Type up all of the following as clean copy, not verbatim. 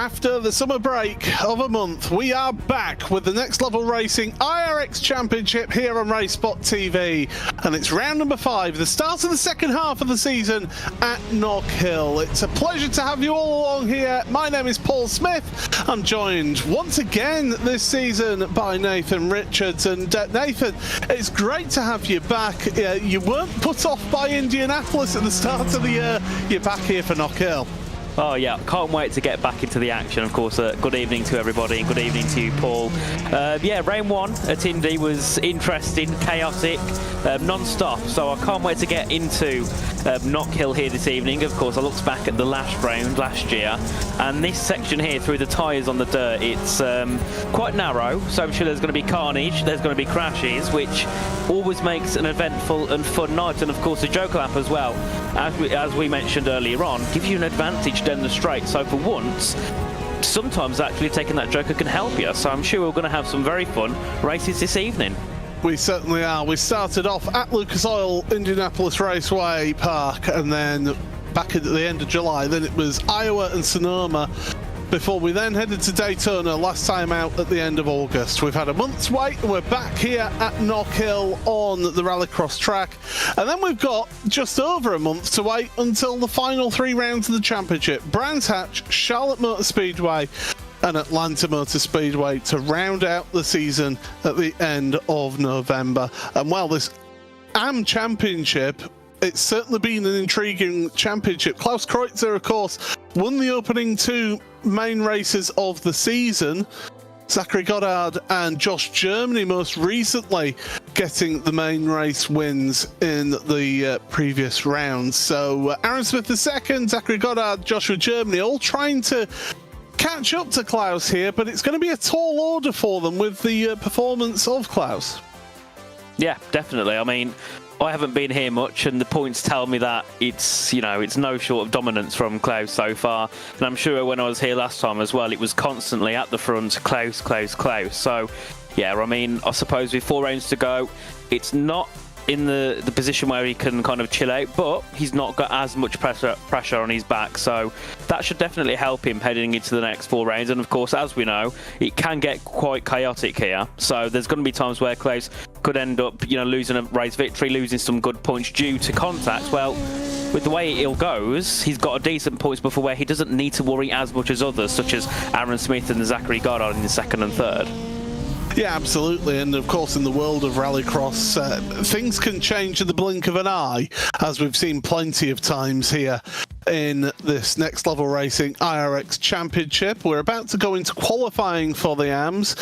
After the summer break of a month, we are back with the Next Level Racing iRX Championship here on RaceSpot TV. And it's round number 5, the start of the second half of the season at Knockhill. It's a pleasure to have you all along here. My name is Paul Smith. I'm joined once again this season by Nathan Richards. And Nathan, it's great to have you back. You weren't put off by Indianapolis at the start of the year. You're back here for Knockhill. Oh yeah, can't wait to get back into the action. Of course, good evening to everybody. Good evening to you, Paul. Yeah, round 1 at Indy was interesting, chaotic, non-stop. So I can't wait to get into Knockhill here this evening. Of course, I looked back at the last round last year, and this section here through the tyres on the dirt, it's quite narrow. So I'm sure there's going to be carnage, there's going to be crashes, which always makes an eventful and fun night. And of course, the Joker lap as well, as we mentioned earlier on, gives you an advantage down the straight. So for once, sometimes actually taking that Joker can help you. So I'm sure we're going to have some very fun races this evening. We certainly are. We started off at Lucas Oil Indianapolis Raceway Park, and then back at the end of July, then it was Iowa and Sonoma, before we then headed to Daytona last time out at the end of August. We've had a month's wait, and we're back here at Knockhill on the rallycross track. And then we've got just over a month to wait until the final 3 rounds of the championship. Brands Hatch, Charlotte Motor Speedway and Atlanta Motor Speedway to round out the season at the end of November. And well, this AM Championship, it's certainly been an intriguing championship. Klaus Kreutzer, of course, won the opening 2 main races of the season. Zachary Goddard and Josh Germany most recently getting the main race wins in the previous rounds. So Aaron Smith II, Zachary Goddard, Joshua Germany all trying to catch up to Klaus here, but it's going to be a tall order for them with the performance of Klaus. Yeah, definitely. I mean, I haven't been here much, and the points tell me that it's, you know, it's no short of dominance from Klaus so far. And I'm sure when I was here last time as well, it was constantly at the front, Klaus, Klaus, Klaus. So, yeah, I mean, I suppose with 4 rounds to go, it's not in the position where he can kind of chill out, but he's not got as much pressure on his back, so that should definitely help him heading into the next 4 rounds. And of course, as we know, it can get quite chaotic here, so there's going to be times where Klaus could end up, you know, losing a race victory, losing some good points due to contact. Well, with the way it goes, he's got a decent points buffer where he doesn't need to worry as much as others, such as Aaron Smith and Zachary Goddard in the 2nd and 3rd. Yeah, absolutely. And of course, in the world of rallycross, things can change in the blink of an eye, as we've seen plenty of times here in this Next Level Racing iRX Championship. We're about to go into qualifying for the AMs.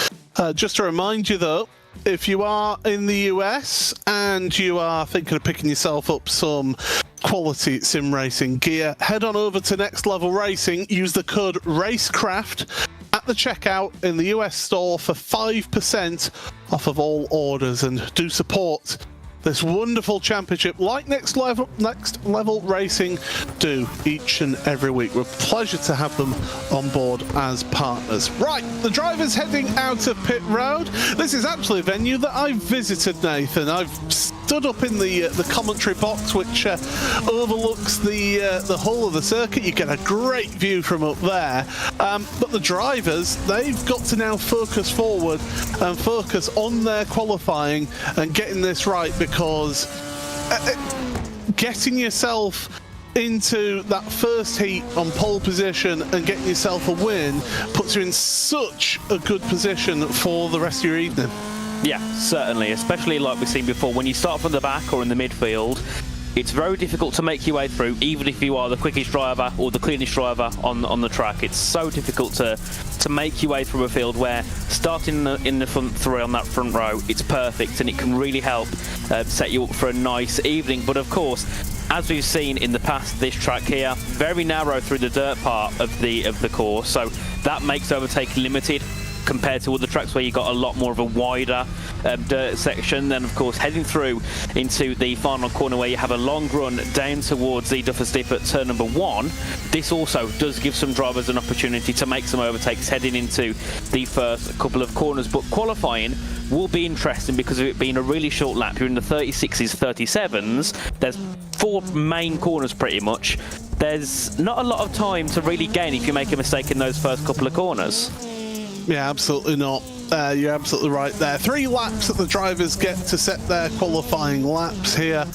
Just to remind you, though, if you are in the US and you are thinking of picking yourself up some quality sim racing gear, head on over to Next Level Racing, use the code RaceCraft at the checkout in the US store for 5% off of all orders, and do support this wonderful championship like Next Level Racing do each and every week. We're a pleasure to have them on board as partners. Right, the driver's heading out of pit road. This is actually a venue that I've visited, Nathan. I've stood up in the commentary box, which overlooks the whole of the circuit. You get a great view from up there. But the drivers, they've got to now focus forward and focus on their qualifying and getting this right, because getting yourself into that first heat on pole position and getting yourself a win puts you in such a good position for the rest of your evening. Yeah, certainly, especially like we've seen before, when you start from the back or in the midfield, it's very difficult to make your way through, even if you are the quickest driver or the cleanest driver on the track. It's so difficult to make your way through a field where starting in the front 3 on that front row, it's perfect, and it can really help set you up for a nice evening. But of course, as we've seen in the past, this track here, very narrow through the dirt part of the course, so that makes overtaking limited compared to other tracks where you got a lot more of a wider dirt section. Then of course heading through into the final corner where you have a long run down towards the Duffers Dip at turn number 1. This also does give some drivers an opportunity to make some overtakes heading into the first couple of corners, but qualifying will be interesting because of it being a really short lap. You're in the 36s, 37s. There's 4 main corners pretty much. there's not a lot of time to really gain if you make a mistake in those first couple of corners. Yeah, absolutely not. You're absolutely right there. 3 laps that the drivers get to set their qualifying laps here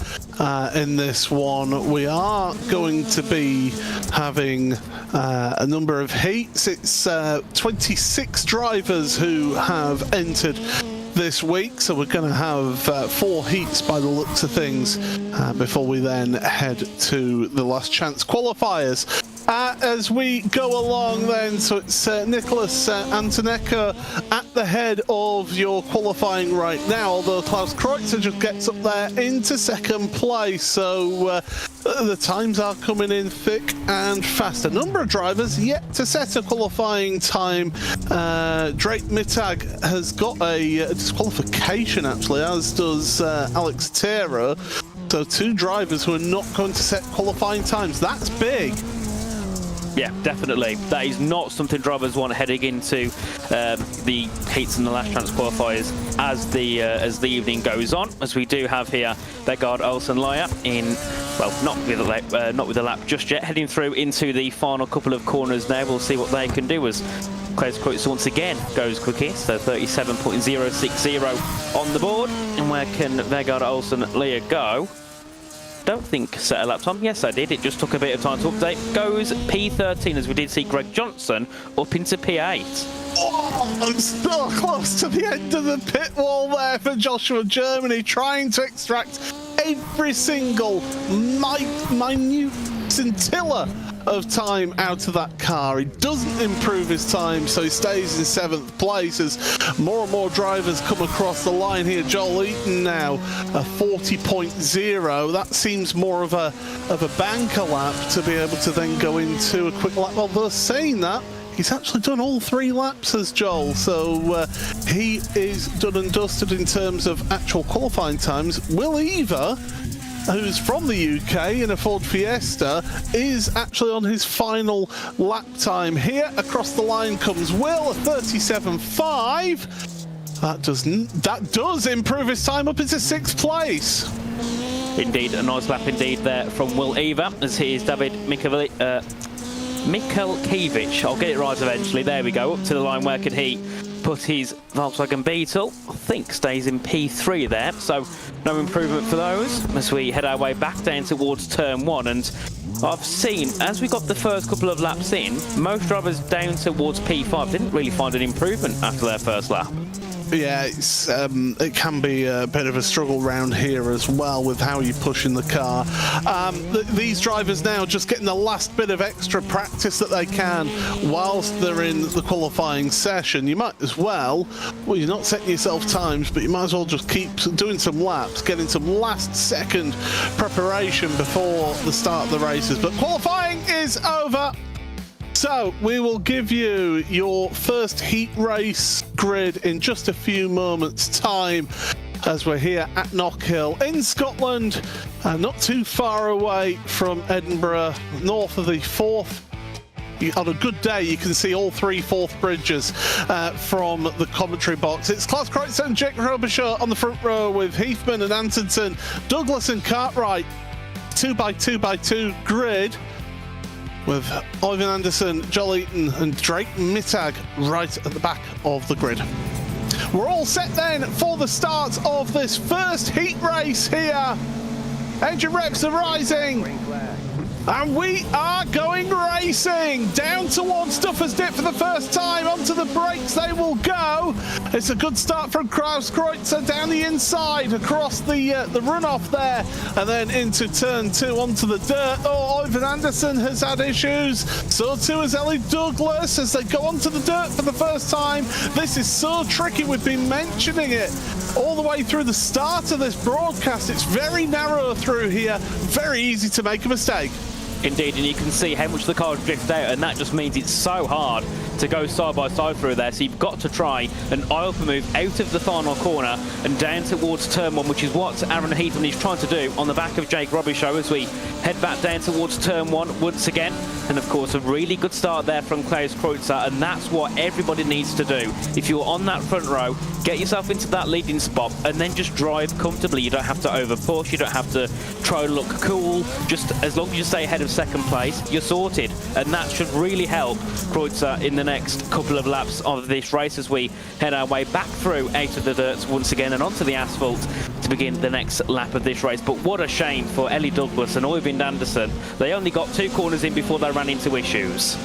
in this one. We are going to be having a number of heats. It's 26 drivers who have entered this week, so we're going to have 4 heats by the looks of things before we then head to the last chance qualifiers. As we go along then, so it's Nicholas Antonecco at the head of your qualifying right now, although Klaus Kreutzer just gets up there into second place, so the times are coming in thick and fast. A number of drivers yet to set a qualifying time. Drake Mittag has got a disqualification actually, as does Alex Tera, so 2 drivers who are not going to set qualifying times. That's big. Yeah, definitely. That is not something drivers want heading into the heats and the last chance qualifiers as the evening goes on. As we do have here Vegard Olsen-Lyer in, well, not with a lap just yet, heading through into the final couple of corners now. We'll see what they can do as Klaus Kreutzer once again goes quickest, so 37.060 on the board. And where can Vegard Olsen-Lyer go? Don't think set a lap time. Yes, I did. It just took a bit of time to update. Goes P13 as we did see Greg Johnson up into P8. Oh, I'm still close to the end of the pit wall there for Joshua Germany, trying to extract every single minute scintilla of time out of that car. He doesn't improve his time, so he stays in 7th place as more and more drivers come across the line here. Joel Eaton now a 40.0. That seems more of a banker lap to be able to then go into a quick lap. Although saying that, he's actually done all 3 laps as Joel, so he is done and dusted in terms of actual qualifying times. Will Eva, who's from the UK in a Ford Fiesta, is actually on his final lap time here. Across the line comes Will, a 37.5. That does improve his time up into 6th place. Indeed, a nice lap indeed there from Will Eva, as he is David Mikulkiewicz. I'll get it right eventually. There we go. Up to the line. Where could he put his Volkswagen Beetle? I think stays in P3 there, so no improvement for those as we head our way back down towards turn 1. And I've seen, as we got the first couple of laps in, most drivers down towards P5 didn't really find an improvement after their first lap. Yeah, it's, it can be a bit of a struggle round here as well with how you push in the car. These drivers now just getting the last bit of extra practice that they can whilst they're in the qualifying session. You might as well you're not setting yourself times, but you might as well just keep doing some laps, getting some last second preparation before the start of the races. But qualifying is over. So we will give you your first heat race grid in just a few moments' time as we're here at Knockhill in Scotland, not too far away from Edinburgh, north of the Forth. On a good day, you can see all 3 Forth bridges from the commentary box. It's Klaus Kreutzer and Jake Robichaud on the front row with Heathman and Antonson, Douglas and Cartwright. 2x2x2 grid, with Ivan Anderson, Joel Eaton and Drake Mittag right at the back of the grid. We're all set then for the start of this first heat race here. Engine reps are rising. And we are going racing down towards Duffers Dip for the first time. Onto the brakes they will go. It's a good start from Klaus Kreutzer down the inside across the runoff there, and then into turn 2 onto the dirt. Oh, Ivan Anderson has had issues. So too has Ellie Douglas as they go onto the dirt for the first time. This is so tricky. We've been mentioning it all the way through the start of this broadcast. It's very narrow through here. Very easy to make a mistake. Indeed, and you can see how much the cars drift out, and that just means it's so hard to go side by side through there. So you've got to try an aisle move out of the final corner and down towards turn 1, which is what Aaron Heathman is trying to do on the back of Jake Robichaud as we head back down towards turn 1 once again. And of course, a really good start there from Klaus Kreutzer, and that's what everybody needs to do. If you're on that front row, get yourself into that leading spot and then just drive comfortably. You don't have to over push, you don't have to try to look cool. Just as long as you stay ahead of second place, you're sorted. And that should really help Kreutzer in the next couple of laps of this race as we head our way back through out of the dirt once again and onto the asphalt to begin the next lap of this race. But what a shame for Ellie Douglas and Øyvind Andersen. They only got 2 corners in before they ran into issues.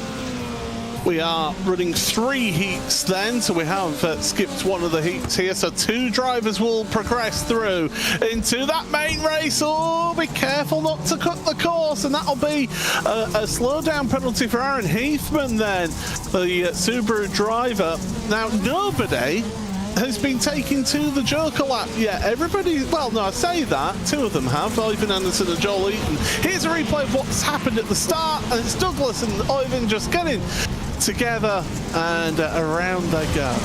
We are running 3 heats then, so we have skipped one of the heats here, so 2 drivers will progress through into that main race. Oh, be careful not to cut the course, and that'll be a slowdown penalty for Aaron Heathman then, the Subaru driver. Now, nobody has been taken to the Joker lap yet. Everybody, well, no, I say that, 2 of them have, Øyvind Andersen and Joel Eaton. Here's a replay of what's happened at the start, and it's Douglas and Øyvind just getting together, and around they go.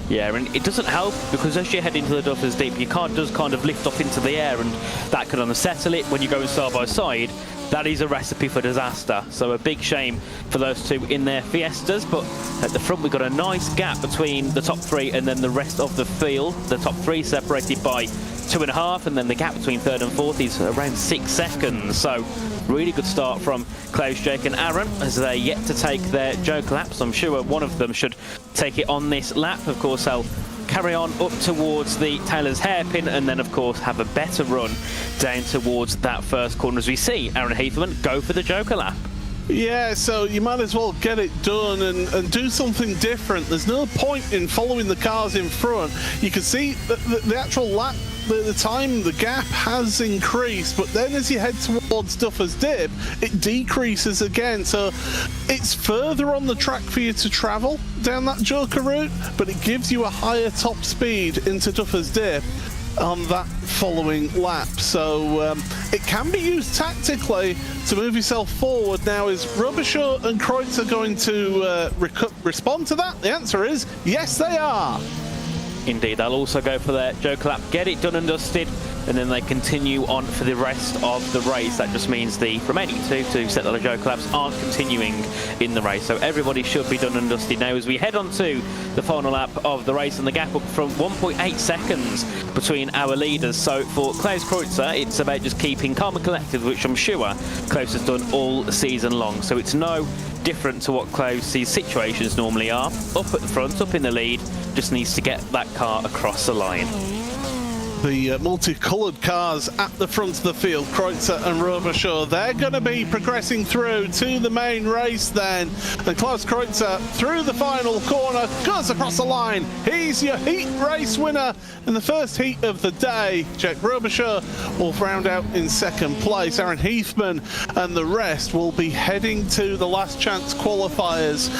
Yeah, and it doesn't help because as you head into the Duffers Deep, your car does kind of lift off into the air, and that could unsettle it when you go side by side. That is a recipe for disaster. So a big shame for those 2 in their Fiestas, but at the front we've got a nice gap between the top 3 and then the rest of the field. The top 3 separated by 2.5, and then the gap between 3rd and 4th is around 6 seconds. So really good start from Klaus, Jake and Aaron as they're yet to take their Joker laps. I'm sure one of them should take it on this lap. Of course, they'll carry on up towards the Taylor's hairpin and then of course have a better run down towards that first corner as we see Aaron Heathman go for the Joker lap. Yeah, so you might as well get it done and do something different. There's no point in following the cars in front. You can see that the actual lap, the time, the gap has increased, but then as you head towards Duffers Dip, it decreases again. So it's further on the track for you to travel down that Joker route, but it gives you a higher top speed into Duffers Dip on that following lap. So it can be used tactically to move yourself forward. Now, is Robichaud and Kreutzer going to respond to that? The answer is yes, they are. Indeed, they'll also go for their Joker lap, get it done and dusted, and then they continue on for the rest of the race. That just means the remaining 2 to set the Joker laps aren't continuing in the race. So everybody should be done and dusted now as we head on to the final lap of the race, and the gap up from 1.8 seconds between our leaders. So for Klaus Kreutzer, it's about just keeping calm and collected, which I'm sure Klaus has done all season long. So it's no different to what Klaus's situations normally are. Up at the front, up in the lead, just needs to get that car across the line. The multicoloured cars at the front of the field, Kreutzer and Robichaud, they're going to be progressing through to the main race then. And Klaus Kreutzer through the final corner, goes across the line. He's your heat race winner in the first heat of the day. Jake Robichaud will round out in 2nd place. Aaron Heathman and the rest will be heading to the last chance qualifiers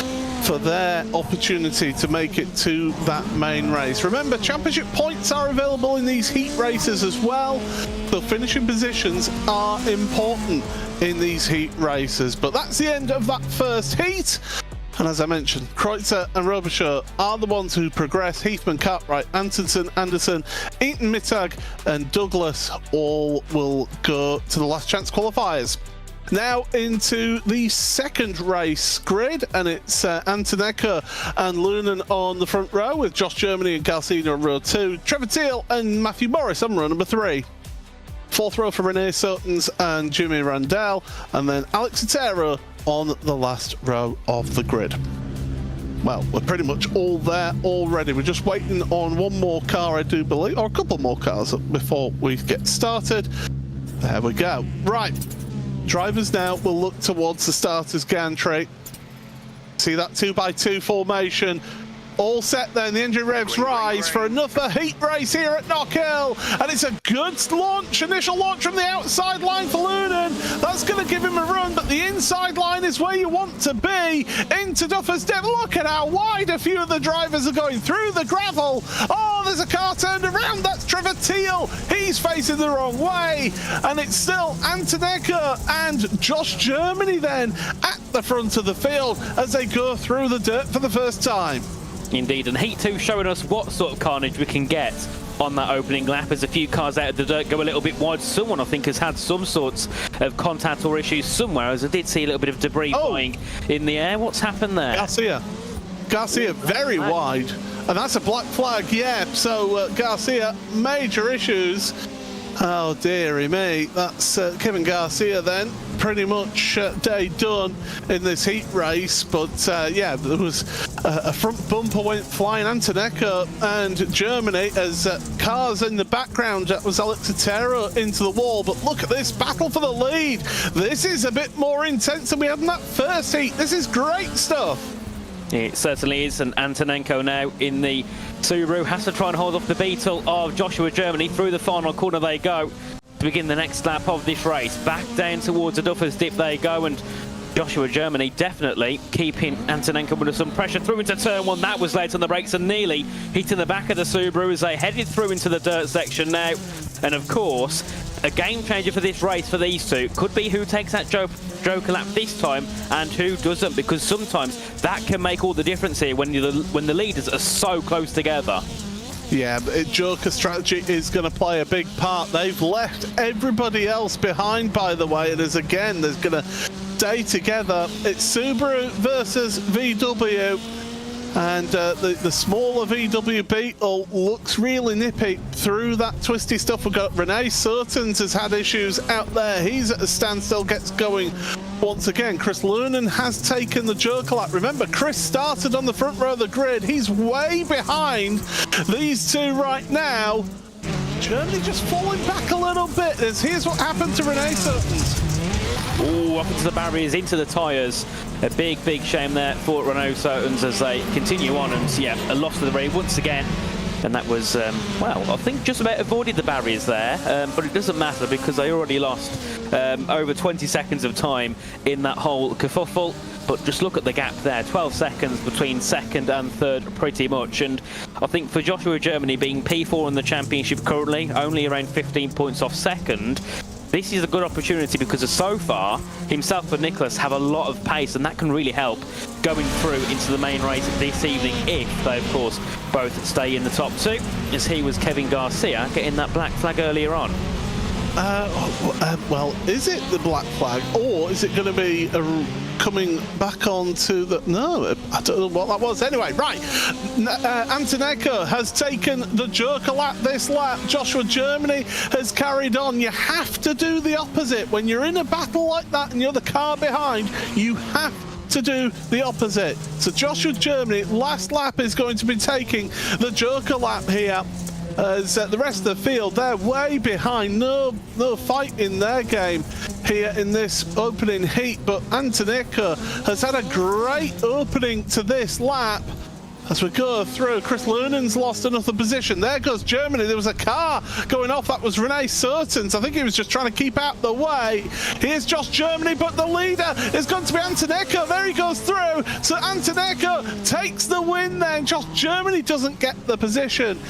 for their opportunity to make it to that main race. Remember, championship points are available in these heat races as well. The finishing positions are important in these heat races. But that's the end of that first heat. And as I mentioned, Kreutzer and Robichaud are the ones who progress. Heathman, Cartwright, Anderson, Eaton, Mittag and Douglas all will go to the last chance qualifiers. Now into the second race grid, and it's Antonecker and Lunan on the front row with Josh Germany and Galsina on row 2, Trevor Teal and Matthew Morris on row number 3. 4th row for Renee Sotens and Jimmy Randell, and then Alex Otero on the last row of the grid. Well, we're pretty much all there already. We're just waiting on one more car, I do believe, or a couple more cars before we get started. There we go. Right. Drivers now will look towards the starter's gantry. See that 2x2 formation. All set then, the engine revs rise for another heat race here at Knockhill. And it's a good launch, initial launch from the outside line for Lunan. That's going to give him a run, but the inside line is where you want to be. Into Duffers Dip. Look at how wide a few of the drivers are going through the gravel. Oh, there's a car turned around. That's Trevor Teal. He's facing the wrong way. And it's still Antonecker and Josh Germany then at the front of the field as they go through the dirt for the first time. Indeed, and Heat 2 showing us what sort of carnage we can get on that opening lap as a few cars out of the dirt go a little bit wide. Someone, I think, has had some sorts of contact or issues somewhere, as I did see a little bit of debris flying in the air. What's happened there? Garcia very wide, and that's a black flag, yeah. So Garcia, major issues. Oh dearie me, that's Kevin Garcia then, pretty much day done in this heat race. But yeah, there was a front bumper went flying. Antonecco and Germany as cars in the background. That was Alex Otero into the wall. But look at this battle for the lead. This is a bit more intense than we had in that first heat. This is great stuff. It certainly is, and Antonenko now in the Subaru has to try and hold off the Beetle of Joshua Germany. Through the final corner they go to begin the next lap of this race. Back down towards the Duffers dip they go, and Joshua Germany definitely keeping Antonenko under some pressure. Through into turn one, that was late on the brakes and nearly hitting the back of the Subaru as they headed through into the dirt section now. And of course, a game changer for this race for these two could be who takes that Joker lap this time and who doesn't, because sometimes that can make all the difference here when the leaders are so close together. Yeah, but Joker strategy is going to play a big part. They've left everybody else behind, by the way, and as again, there's going to stay together. It's Subaru versus VW. And the smaller VW Beetle looks really nippy through that twisty stuff. We've got Renee Surtens has had issues out there. He's at a standstill, gets going once again. Chris Lunan has taken the Joker lap. Remember, Chris started on the front row of the grid. He's way behind these two right now. Germany just falling back a little bit. Here's what happened to Renee Surtens. Oh, up into the barriers, into the tyres. A big, big shame there for Renault Surtens as they continue on, and yeah, a loss to the race once again. And that was, well, I think just about avoided the barriers there, but it doesn't matter because they already lost over 20 seconds of time in that whole kerfuffle. But just look at the gap there, 12 seconds between second and third pretty much. And I think for Joshua Germany being P4 in the championship currently, only around 15 points off second, this is a good opportunity because so far, himself and Nicholas have a lot of pace, and that can really help going through into the main race this evening if they, of course, both stay in the top two, as he was Kevin Garcia getting that black flag earlier on. Well, is it the black flag, or is it going to be coming back onto the... No, I don't know what that was. Anyway, right. Antonenko has taken the Joker lap this lap. Joshua Germany has carried on. You have to do the opposite. When you're in a battle like that and you're the car behind, you have to do the opposite. So Joshua Germany, last lap, is going to be taking the Joker lap here. As the rest of the field, they're way behind. No fight in their game here in this opening heat. But Antonenko has had a great opening to this lap. As we go through, Chris Lunan's lost another position. There goes Germany. There was a car going off. That was Renee Surtens. I think he was just trying to keep out the way. Here's Josh Germany, but the leader is going to be Antonenko. There he goes through. So Antonenko takes the win then. Josh Germany doesn't get the position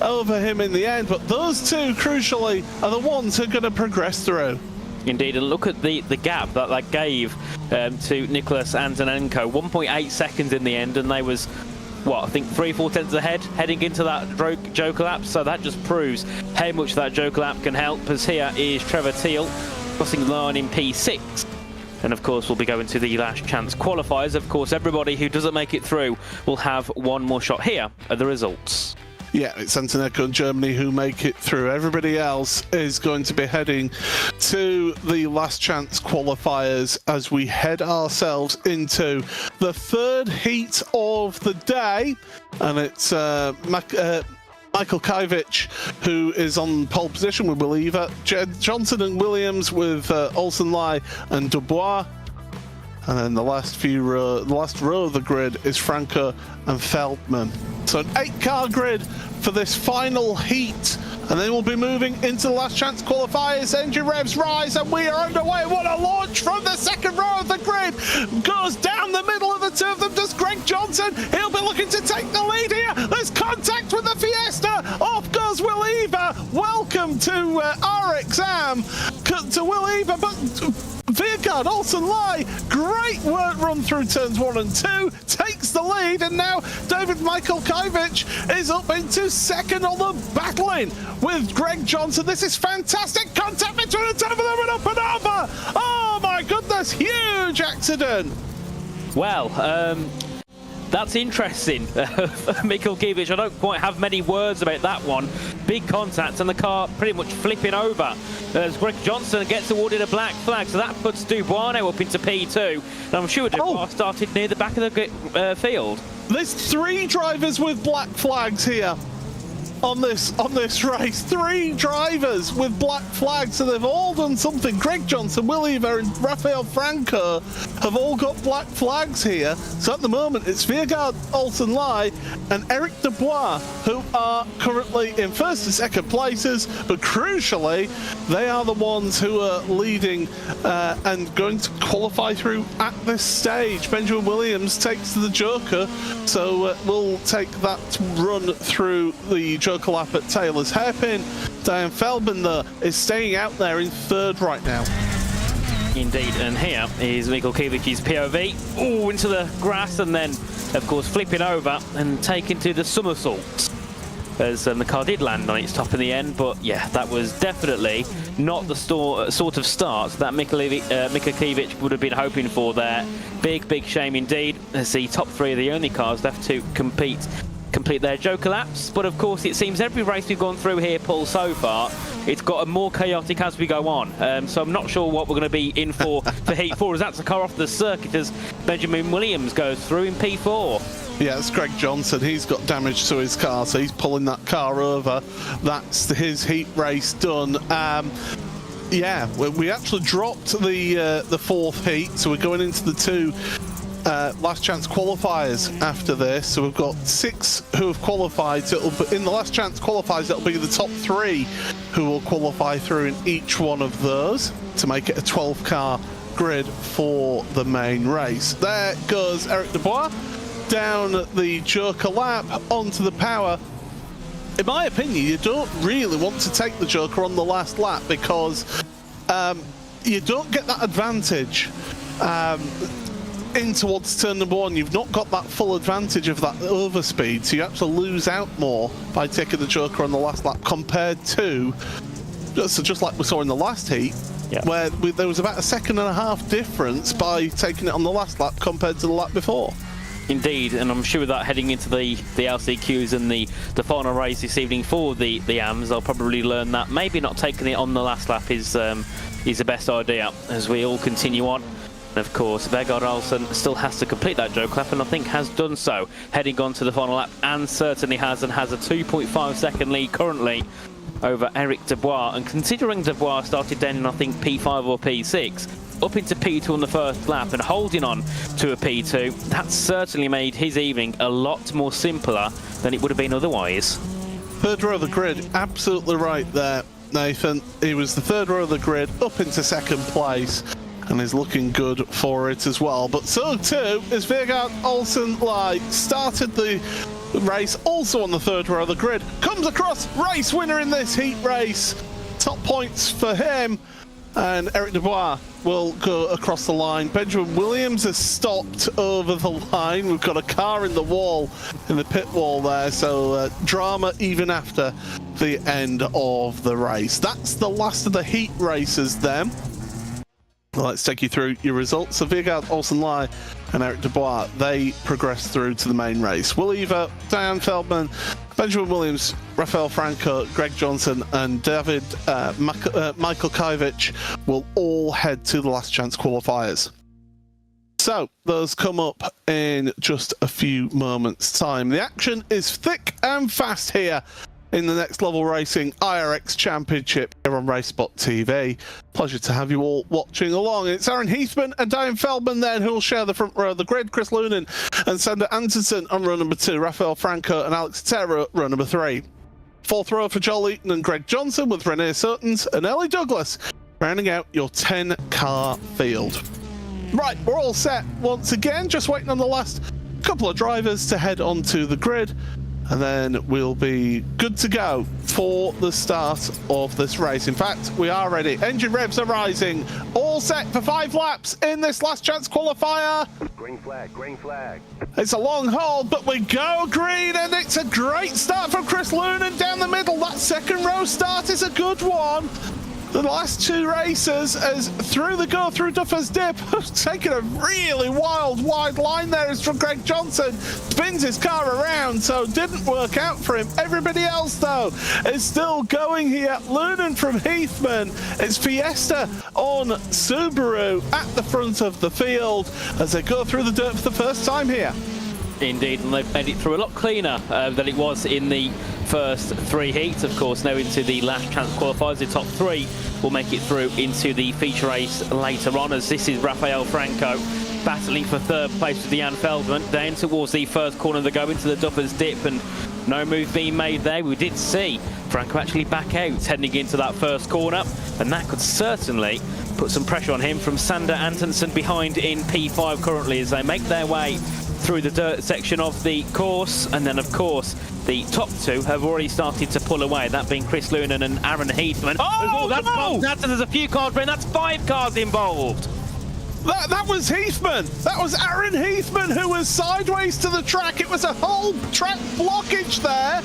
over him in the end, but those two crucially are the ones who are going to progress through. Indeed, and look at the gap that gave to Nicholas Antonenko. 1.8 seconds in the end, and they was, what, I think 3/4 tenths ahead heading into that Joker lap. So that just proves how much that Joker lap can help, as here is Trevor Teal crossing the line in P6. And of course, we'll be going to the last chance qualifiers. Of course, everybody who doesn't make it through will have one more shot. Here are the results. Yeah, it's Antonenko and Germany who make it through. Everybody else is going to be heading to the last chance qualifiers as we head ourselves into the third heat of the day. And it's Michael Kivich, who is on pole position with Believer, Johnson and Williams with Olsen Lai and Dubois. And then the last row of the grid is Franco and Feldman. So an 8-car grid for this final heat. And then we'll be moving into the last chance qualifiers. Engine revs rise and we are underway. What a launch from the second row of the grid. Goes down the middle of the two of them. Does Greg Johnson. He'll be looking to take the lead here. There's contact with the Fiesta. Off goes Will Ever. Welcome to RXM. To Will Ever. But Veergaard Olsen Lai, great work run through turns 1 and 2, takes the lead, and now David Michael Kivich is up into second on the battling with Greg Johnson. This is fantastic contact between the two of them and up and over. Oh my goodness, huge accident. Well, that's interesting. Michael Kivich, I don't quite have many words about that one. Big contact and the car pretty much flipping over as Greg Johnson gets awarded a black flag. So that puts Dubois now up into P2. And I'm sure Dubois started near the back of the field. There's 3 drivers with black flags here on this race. 3 drivers with black flags, so they've all done something. Greg Johnson, Will Ever, and Rafael Franco have all got black flags here. So at the moment, it's Veergaard Olsen Lai and Eric Dubois who are currently in first and second places, but crucially, they are the ones who are leading and going to qualify through at this stage. Benjamin Williams takes the Joker, so we'll take that run through the Joker lap at Taylor's Hairpin. Diane Feldman, though, is staying out there in third right now. Indeed, and here is Michael Kivich's POV. Oh, into the grass, and then, of course, flipping over and taking to the somersault. As the car did land on its top in the end, but yeah, that was definitely not the sort of start that Michael Kivich would have been hoping for there. Big shame indeed, as the top 3 are the only cars left to complete their Joker laps. But of course, it seems every race we've gone through here, Paul, so far, it's got more chaotic as we go on. So I'm not sure what we're going to be in for Heat 4, as that's a car off the circuit as Benjamin Williams goes through in P4. Yeah, it's Greg Johnson. He's got damage to his car, so he's pulling that car over. That's his heat race done. Yeah, we actually dropped the 4th heat, so we're going into the 2 last chance qualifiers after this. So we've got 6 who have qualified. So in the last chance qualifiers, it'll be the top 3 who will qualify through in each one of those to make it a 12-car grid for the main race. There goes Eric Dubois down the Joker lap onto the power. In my opinion, you don't really want to take the Joker on the last lap because you don't get that advantage in towards turn number 1. You've not got that full advantage of that overspeed, so you have to lose out more by taking the Joker on the last lap compared to, so just like we saw in the last heat, where there was about a 1.5 second difference by taking it on the last lap compared to the lap before. Indeed, and I'm sure that heading into the LCQs and the final race this evening for the AMs, they'll probably learn that maybe not taking it on the last lap is the best idea as we all continue on. And of course, Veergaard Olsen still has to complete that Joker lap, and I think has done so, heading on to the final lap, and certainly has, and has a 2.5 second lead currently over Eric Dubois. And considering Dubois started down in, I think, P5 or P6, up into P2 on the first lap and holding on to a P2, that certainly made his evening a lot more simpler than it would have been otherwise. Third row of the grid, absolutely right there, Nathan. He was the third row of the grid, up into second place, and is looking good for it as well. But so too is Veergaard Olsen Lai. Started the race also on the third row of the grid, comes across, race winner in this heat race. Top points for him, and Eric Dubois will go across the line. Benjamin Williams has stopped over the line. We've got a car in the wall, in the pit wall there, so drama even after the end of the race. That's the last of the heat races then. Let's take you through your results. So Veergaard Olsen Lai and Eric Dubois, they progressed through to the main race. Will Ever, Diane Feldman, Benjamin Williams, Rafael Franco, Greg Johnson, and David Michael Kivich will all head to the last chance qualifiers. So those come up in just a few moments' time. The action is thick and fast here in the Next Level Racing iRX Championship here on RaceSpot TV. Pleasure to have you all watching along. It's Aaron Heathman and Diane Feldman then who will share the front row of the grid. Chris Loonan and Sander Anderson on row number 2. Rafael Franco and Alex Terra row number 3. Fourth row for Joel Eaton and Greg Johnson with Renee Sutons and Ellie Douglas rounding out your 10-car field. Right, we're all set once again, just waiting on the last couple of drivers to head onto the grid. and then we'll be good to go for the start of this race. In fact, we are ready. Engine revs are rising. All set for 5 laps in this last chance qualifier. Green flag, green flag. It's a long haul, but we go green, and it's a great start from Chris Loonan down the middle. That second row start is a good one. The last 2 racers as through Duffer's Dip have taken a really wide line there as from Greg Johnson. Spins his car around, so didn't work out for him. Everybody else, though, is still going here. Loonan from Heathman. It's Fiesta on Subaru at the front of the field as they go through the dirt for the first time here. Indeed, and they've made it through a lot cleaner than it was in the first 3 heats. Of course, now into the last chance qualifiers, the top 3 will make it through into the feature race later on, as this is Rafael Franco battling for 3rd place with Jan Feldman down towards the first corner. They go into the Duffer's Dip, and no move being made there. We did see Franco actually back out heading into that first corner, and that could certainly put some pressure on him from Sander Antonsen behind in P5 currently as they make their way through the dirt section of the course. And then, of course, the top 2 have already started to pull away, that being Chris Loonan and Aaron Heathman. Oh, There's a few cars, Brent. That's 5 cars involved. That was Heathman. That was Aaron Heathman who was sideways to the track. It was a whole track blockage there.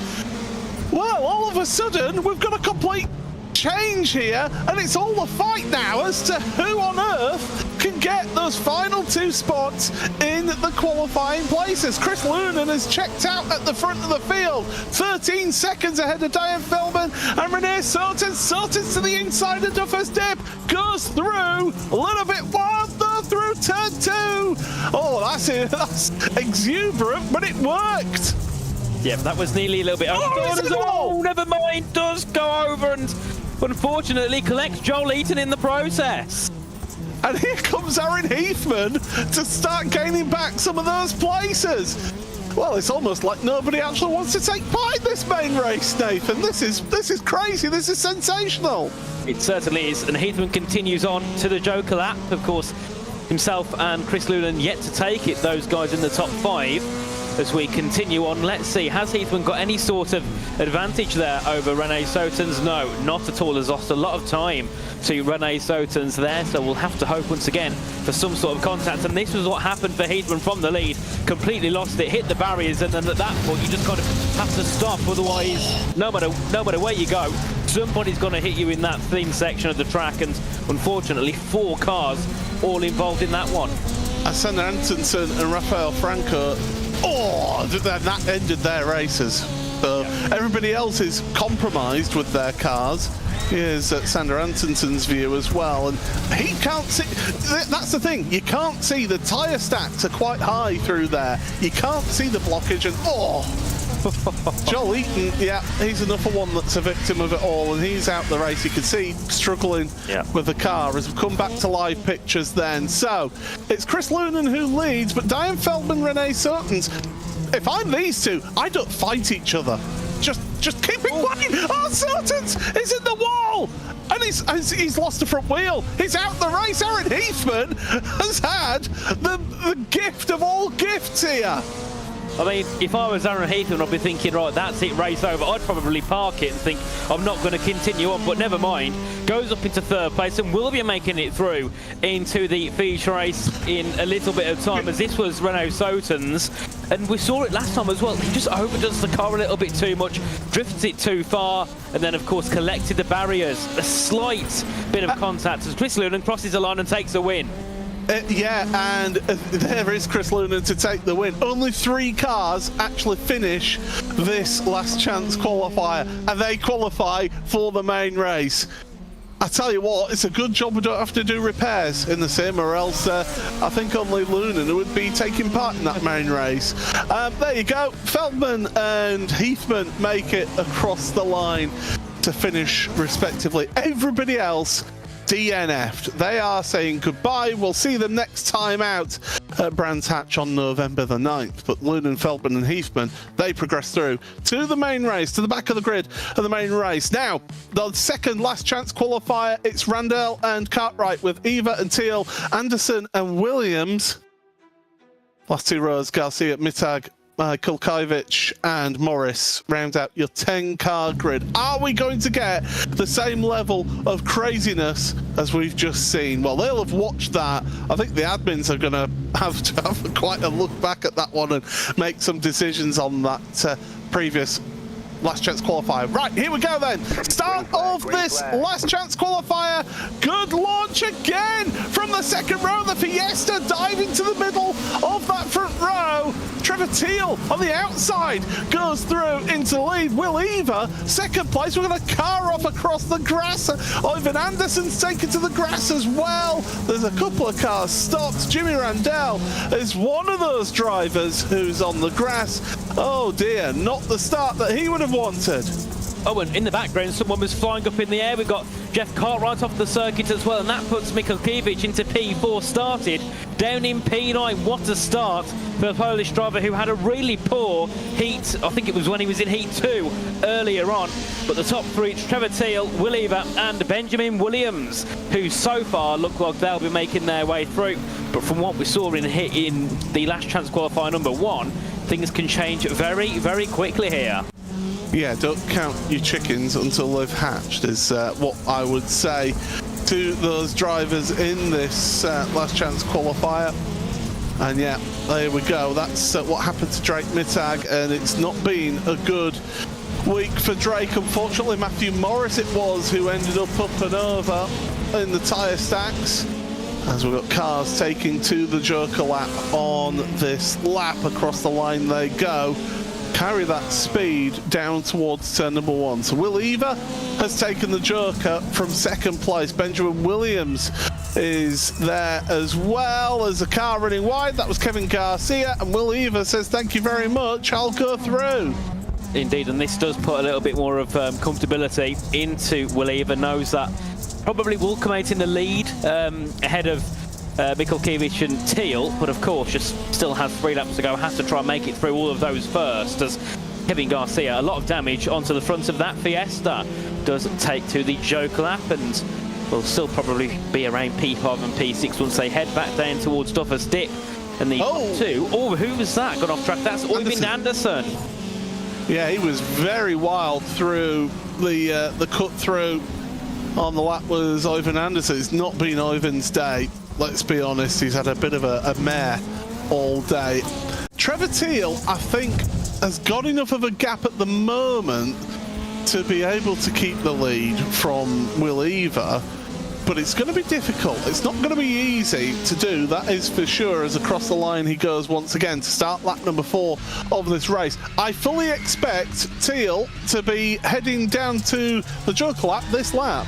Well, all of a sudden, we've got a complete change here, and it's all a fight now as to who on earth can get those final 2 spots in the qualifying places. Chris Loonan has checked out at the front of the field, 13 seconds ahead of Diane Feldman and Renee Soutens. Soutens to the inside of Duffer's Dip, goes through a little bit wild though through turn 2. Oh, that's it. That's exuberant, but it worked. Yep, that was nearly a little bit over. Oh, never mind, does go over and unfortunately collects Joel Eaton in the process. And here comes Aaron Heathman to start gaining back some of those places. Well, it's almost like nobody actually wants to take part in this main race, Nathan. This is crazy. This is sensational. It certainly is. And Heathman continues on to the Joker lap. Of course, himself and Chris Loonan yet to take it. Those guys in the top 5. As we continue on, let's see, has Heathman got any sort of advantage there over Renee Soutens? No, not at all. Has lost a lot of time to Renee Soutens there, so we'll have to hope once again for some sort of contact. And this was what happened for Heathman from the lead. Completely lost it, hit the barriers, and then at that point you just kind of have to stop. Otherwise, no matter where you go, somebody's going to hit you in that thin section of the track. And unfortunately, 4 cars all involved in that one. Sander Antonsen and Rafael Franco, that ended their races. So everybody else is compromised with their cars. Here's Sander Antonsen's view as well, and he can't see. That's the thing, you can't see. The tyre stacks are quite high through there. You can't see the blockage, and Joel Eaton, yeah, he's another one that's a victim of it all, and he's out the race. You can see struggling with the car as we come back to live pictures then. So it's Chris Loonan who leads, but Diane Feldman, Renee Soutens, if I'm these 2, I don't fight each other. Just keep it quiet. Oh, Soutens is in the wall, and he's lost the front wheel. He's out the race. Aaron Heathman has had the gift of all gifts here. I mean, if I was Aaron Heathman, I'd be thinking, right, that's it, race over. I'd probably park it and think, I'm not going to continue on, but never mind. Goes up into 3rd place and will be making it through into the feature race in a little bit of time, as this was Renault Soutens. And we saw it last time as well. He just overdoes the car a little bit too much, drifts it too far, and then, of course, collected the barriers. A slight bit of contact as Chris Loonan crosses the line and takes a win. And there is Chris Loonan to take the win. Only 3 cars actually finish this last chance qualifier, and they qualify for the main race. I tell you what, it's a good job we don't have to do repairs in the sim, or else I think only Loonan would be taking part in that main race. There you go. Feldman and Heathman make it across the line to finish respectively. Everybody else DNF'd. They are saying goodbye. We'll see them next time out at Brands Hatch on November the 9th. But Loonan, Feldman and Heathman, they progress through to the main race, to the back of the grid of the main race. Now, the second last chance qualifier, it's Randell and Cartwright with Eva and Teal, Anderson and Williams. Last 2 rows, Garcia, Mittag Kulkaivic and Morris round out your 10-car grid. Are we going to get the same level of craziness as we've just seen? Well, they'll have watched that. I think the admins are going to have quite a look back at that one and make some decisions on that previous last chance qualifier. Right, here we go then. Start of this last chance qualifier. Good launch again from the second row. The Fiesta diving to the middle of that front row. Trevor Teal on the outside goes through into lead. Will Eva, second place. We're going to car off across the grass. Ivan Anderson's taken to the grass as well. There's a couple of cars stopped. Jimmy Randell is one of those drivers who's on the grass. Oh dear, not the start that he would have wanted. Oh, and in the background, someone was flying up in the air. We've got Jeff Cartwright off the circuit as well, and that puts Mikulkiewicz into P4 started. Down in P9, what a start for the Polish driver who had a really poor heat. I think it was when he was in Heat 2 earlier on. But the top three, Trevor Teal, Will Eva and Benjamin Williams, who so far look like they'll be making their way through. But from what we saw in the last chance qualifier number 1, things can change very, very quickly here. Yeah, don't count your chickens until they've hatched is what I would say to those drivers in this last chance qualifier. And yeah, there we go. That's what happened to Drake Mittag, and it's not been a good week for Drake. Unfortunately, Matthew Morris it was who ended up and over in the tyre stacks, as we've got cars taking to the Joker lap on this lap. Across the line they go. Carry that speed down towards turn number 1. So Will Eva has taken the Joker from second place. Benjamin Williams is there as well. As a car running wide, that was Kevin Garcia, and Will Eva says thank you very much, I'll go through. Indeed, and this does put a little bit more of comfortability into Will Eva. Knows that probably will come out in the lead ahead of Mikulkiewicz and Teal, but of course just still has 3 laps to go, has to try and make it through all of those first, as Kevin Garcia, a lot of damage onto the front of that Fiesta, does take to the Joker lap, and will still probably be around P5 and P6 once they head back down towards Duffers Dip. And the top 2, oh, who was that? Got off track, that's Oyvind Anderson. Yeah, he was very wild through the cut through on the lap was Oyvind Anderson. It's not been Oyvind's day. Let's be honest, he's had a bit of a mare all day. Trevor Teal, I think, has got enough of a gap at the moment to be able to keep the lead from Will Eva, but it's going to be difficult. It's not going to be easy to do, that is for sure, as across the line he goes once again to start lap number 4 of this race. I fully expect Teal to be heading down to the Joker lap this lap.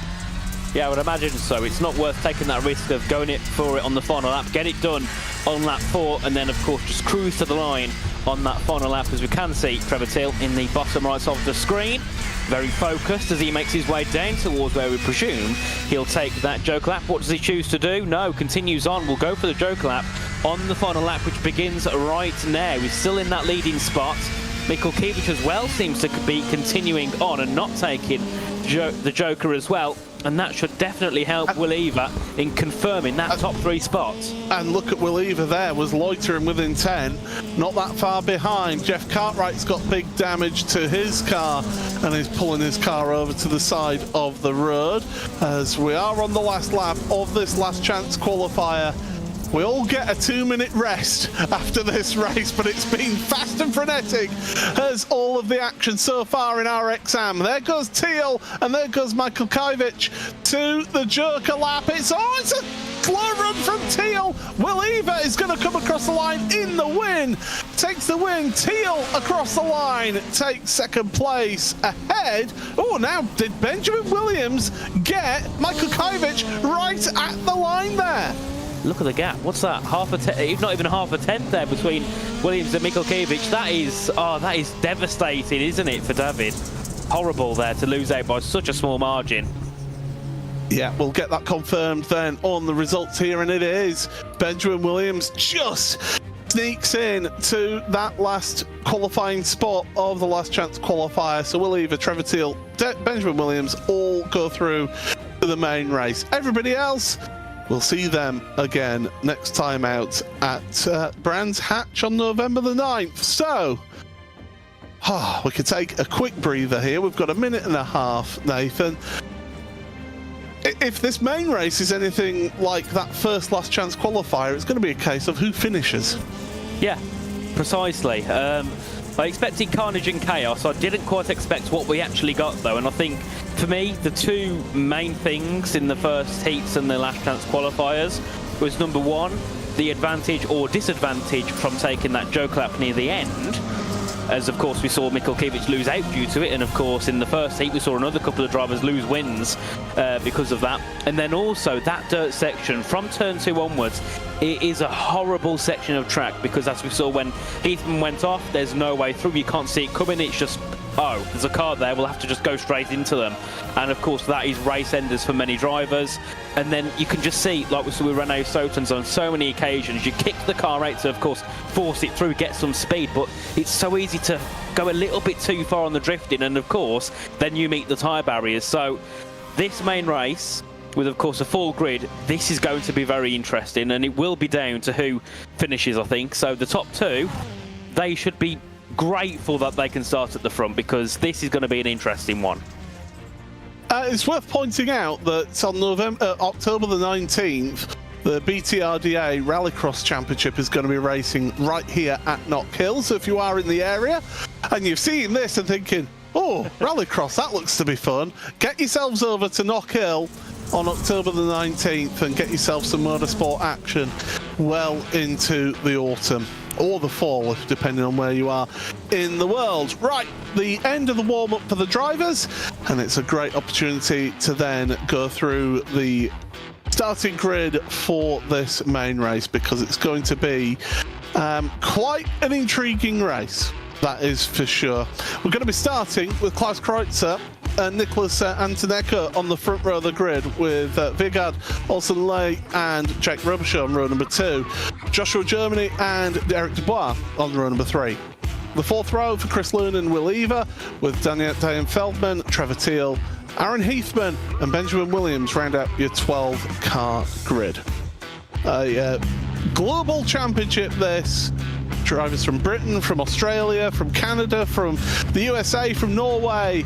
Yeah, I would imagine so. It's not worth taking that risk of going for it on the final lap. Get it done on lap 4, and then, of course, just cruise to the line on that final lap. As we can see, Trevor Teal in the bottom right of the screen, very focused as he makes his way down towards where we presume he'll take that Joker lap. What does he choose to do? No, continues on. We'll go for the Joker lap on the final lap, which begins right now. He's still in that leading spot. Mikulkiewicz as well seems to be continuing on and not taking the Joker as well, and that should definitely help Will Eva in confirming that top 3 spot. And look at Will Eva there, was loitering within 10, not that far behind. Jeff Cartwright's got big damage to his car and is pulling his car over to the side of the road. As we are on the last lap of this last chance qualifier, we all get a 2-minute rest after this race, but it's been fast and frenetic as all of the action so far in RXM. There goes Teal, and there goes Mikulkiewicz to the Joker lap. It's a slow run from Teal. Will Eva is going to come across the line in the win. Takes the win. Teal across the line takes second place ahead. Oh, now did Benjamin Williams get Mikulkiewicz right at the line there? Look at the gap. What's that? Not even half a tenth there between Williams and Mikulkiewicz. That is devastating, isn't it, for David? Horrible there to lose out by such a small margin. Yeah, we'll get that confirmed then on the results here, and it is Benjamin Williams just sneaks in to that last qualifying spot of the last chance qualifier. So Will Eva, Trevor Teal, Benjamin Williams all go through to the main race. Everybody else we'll see them again next time out at Brands Hatch on November the 9th. So, we could take a quick breather here. We've got a minute and a half, Nathan. If this main race is anything like that first last chance qualifier, it's going to be a case of who finishes. Yeah, precisely. I expected carnage and chaos. I didn't quite expect what we actually got, though. And I think, for me, the two main things in the first heats and the last chance qualifiers was, number one, the advantage or disadvantage from taking that joke lap near the end. As, of course, we saw Mikkel Kiewicz lose out due to it. And, of course, in the first heat, we saw another couple of drivers lose wins because of that. And then also that dirt section from turn 2 onwards, it is a horrible section of track because, as we saw when Heathman went off, there's no way through. You can't see it coming. It's just, oh, there's a car there. We'll have to just go straight into them. And, of course, that is race enders for many drivers. And then you can just see, like we saw with Renault Sotens on so many occasions, you kick the car out to, of course, force it through, get some speed. But it's so easy to go a little bit too far on the drifting. And, of course, then you meet the tyre barriers. So this main race, with, of course, a full grid, this is going to be very interesting, and it will be down to who finishes, I think. So the top two, they should be grateful that they can start at the front, because this is going to be an interesting one. It's worth pointing out that on October the 19th, the BTRDA Rallycross Championship is going to be racing right here at Knockhill. So if you are in the area and you've seen this and thinking, oh, Rallycross, that looks to be fun, get yourselves over to Knockhill on October the 19th and get yourself some motorsport action well into the autumn or the fall, depending on where you are in the world. Right, the end of the warm-up for the drivers, and it's a great opportunity to then go through the starting grid for this main race, because it's going to be quite an intriguing race. That is for sure. We're going to be starting with Klaus Kreutzer and Nicholas Antonecco on the front row of the grid, with Vigard Olsen-Ley and Jake Robichaud on row number 2, Joshua Germany and Eric Dubois on row number 3. The fourth row for Chris Loon and Will Ever, with Diane Feldman, Trevor Teal, Aaron Heathman and Benjamin Williams round out your 12-car grid. A global championship this. Drivers from Britain, from Australia, from Canada, from the USA, from Norway.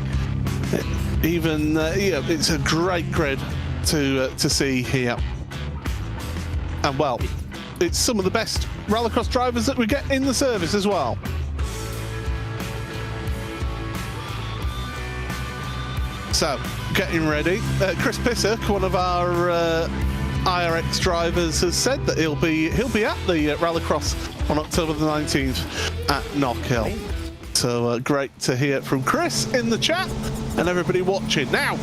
Even it's a great grid to see here. And well, it's some of the best rallycross drivers that we get in the service as well. So, getting ready. Chris Pissock, one of our iRX drivers, has said that he'll be at the Rallycross on October the 19th at Knockhill. So great to hear from Chris in the chat and everybody watching. Now,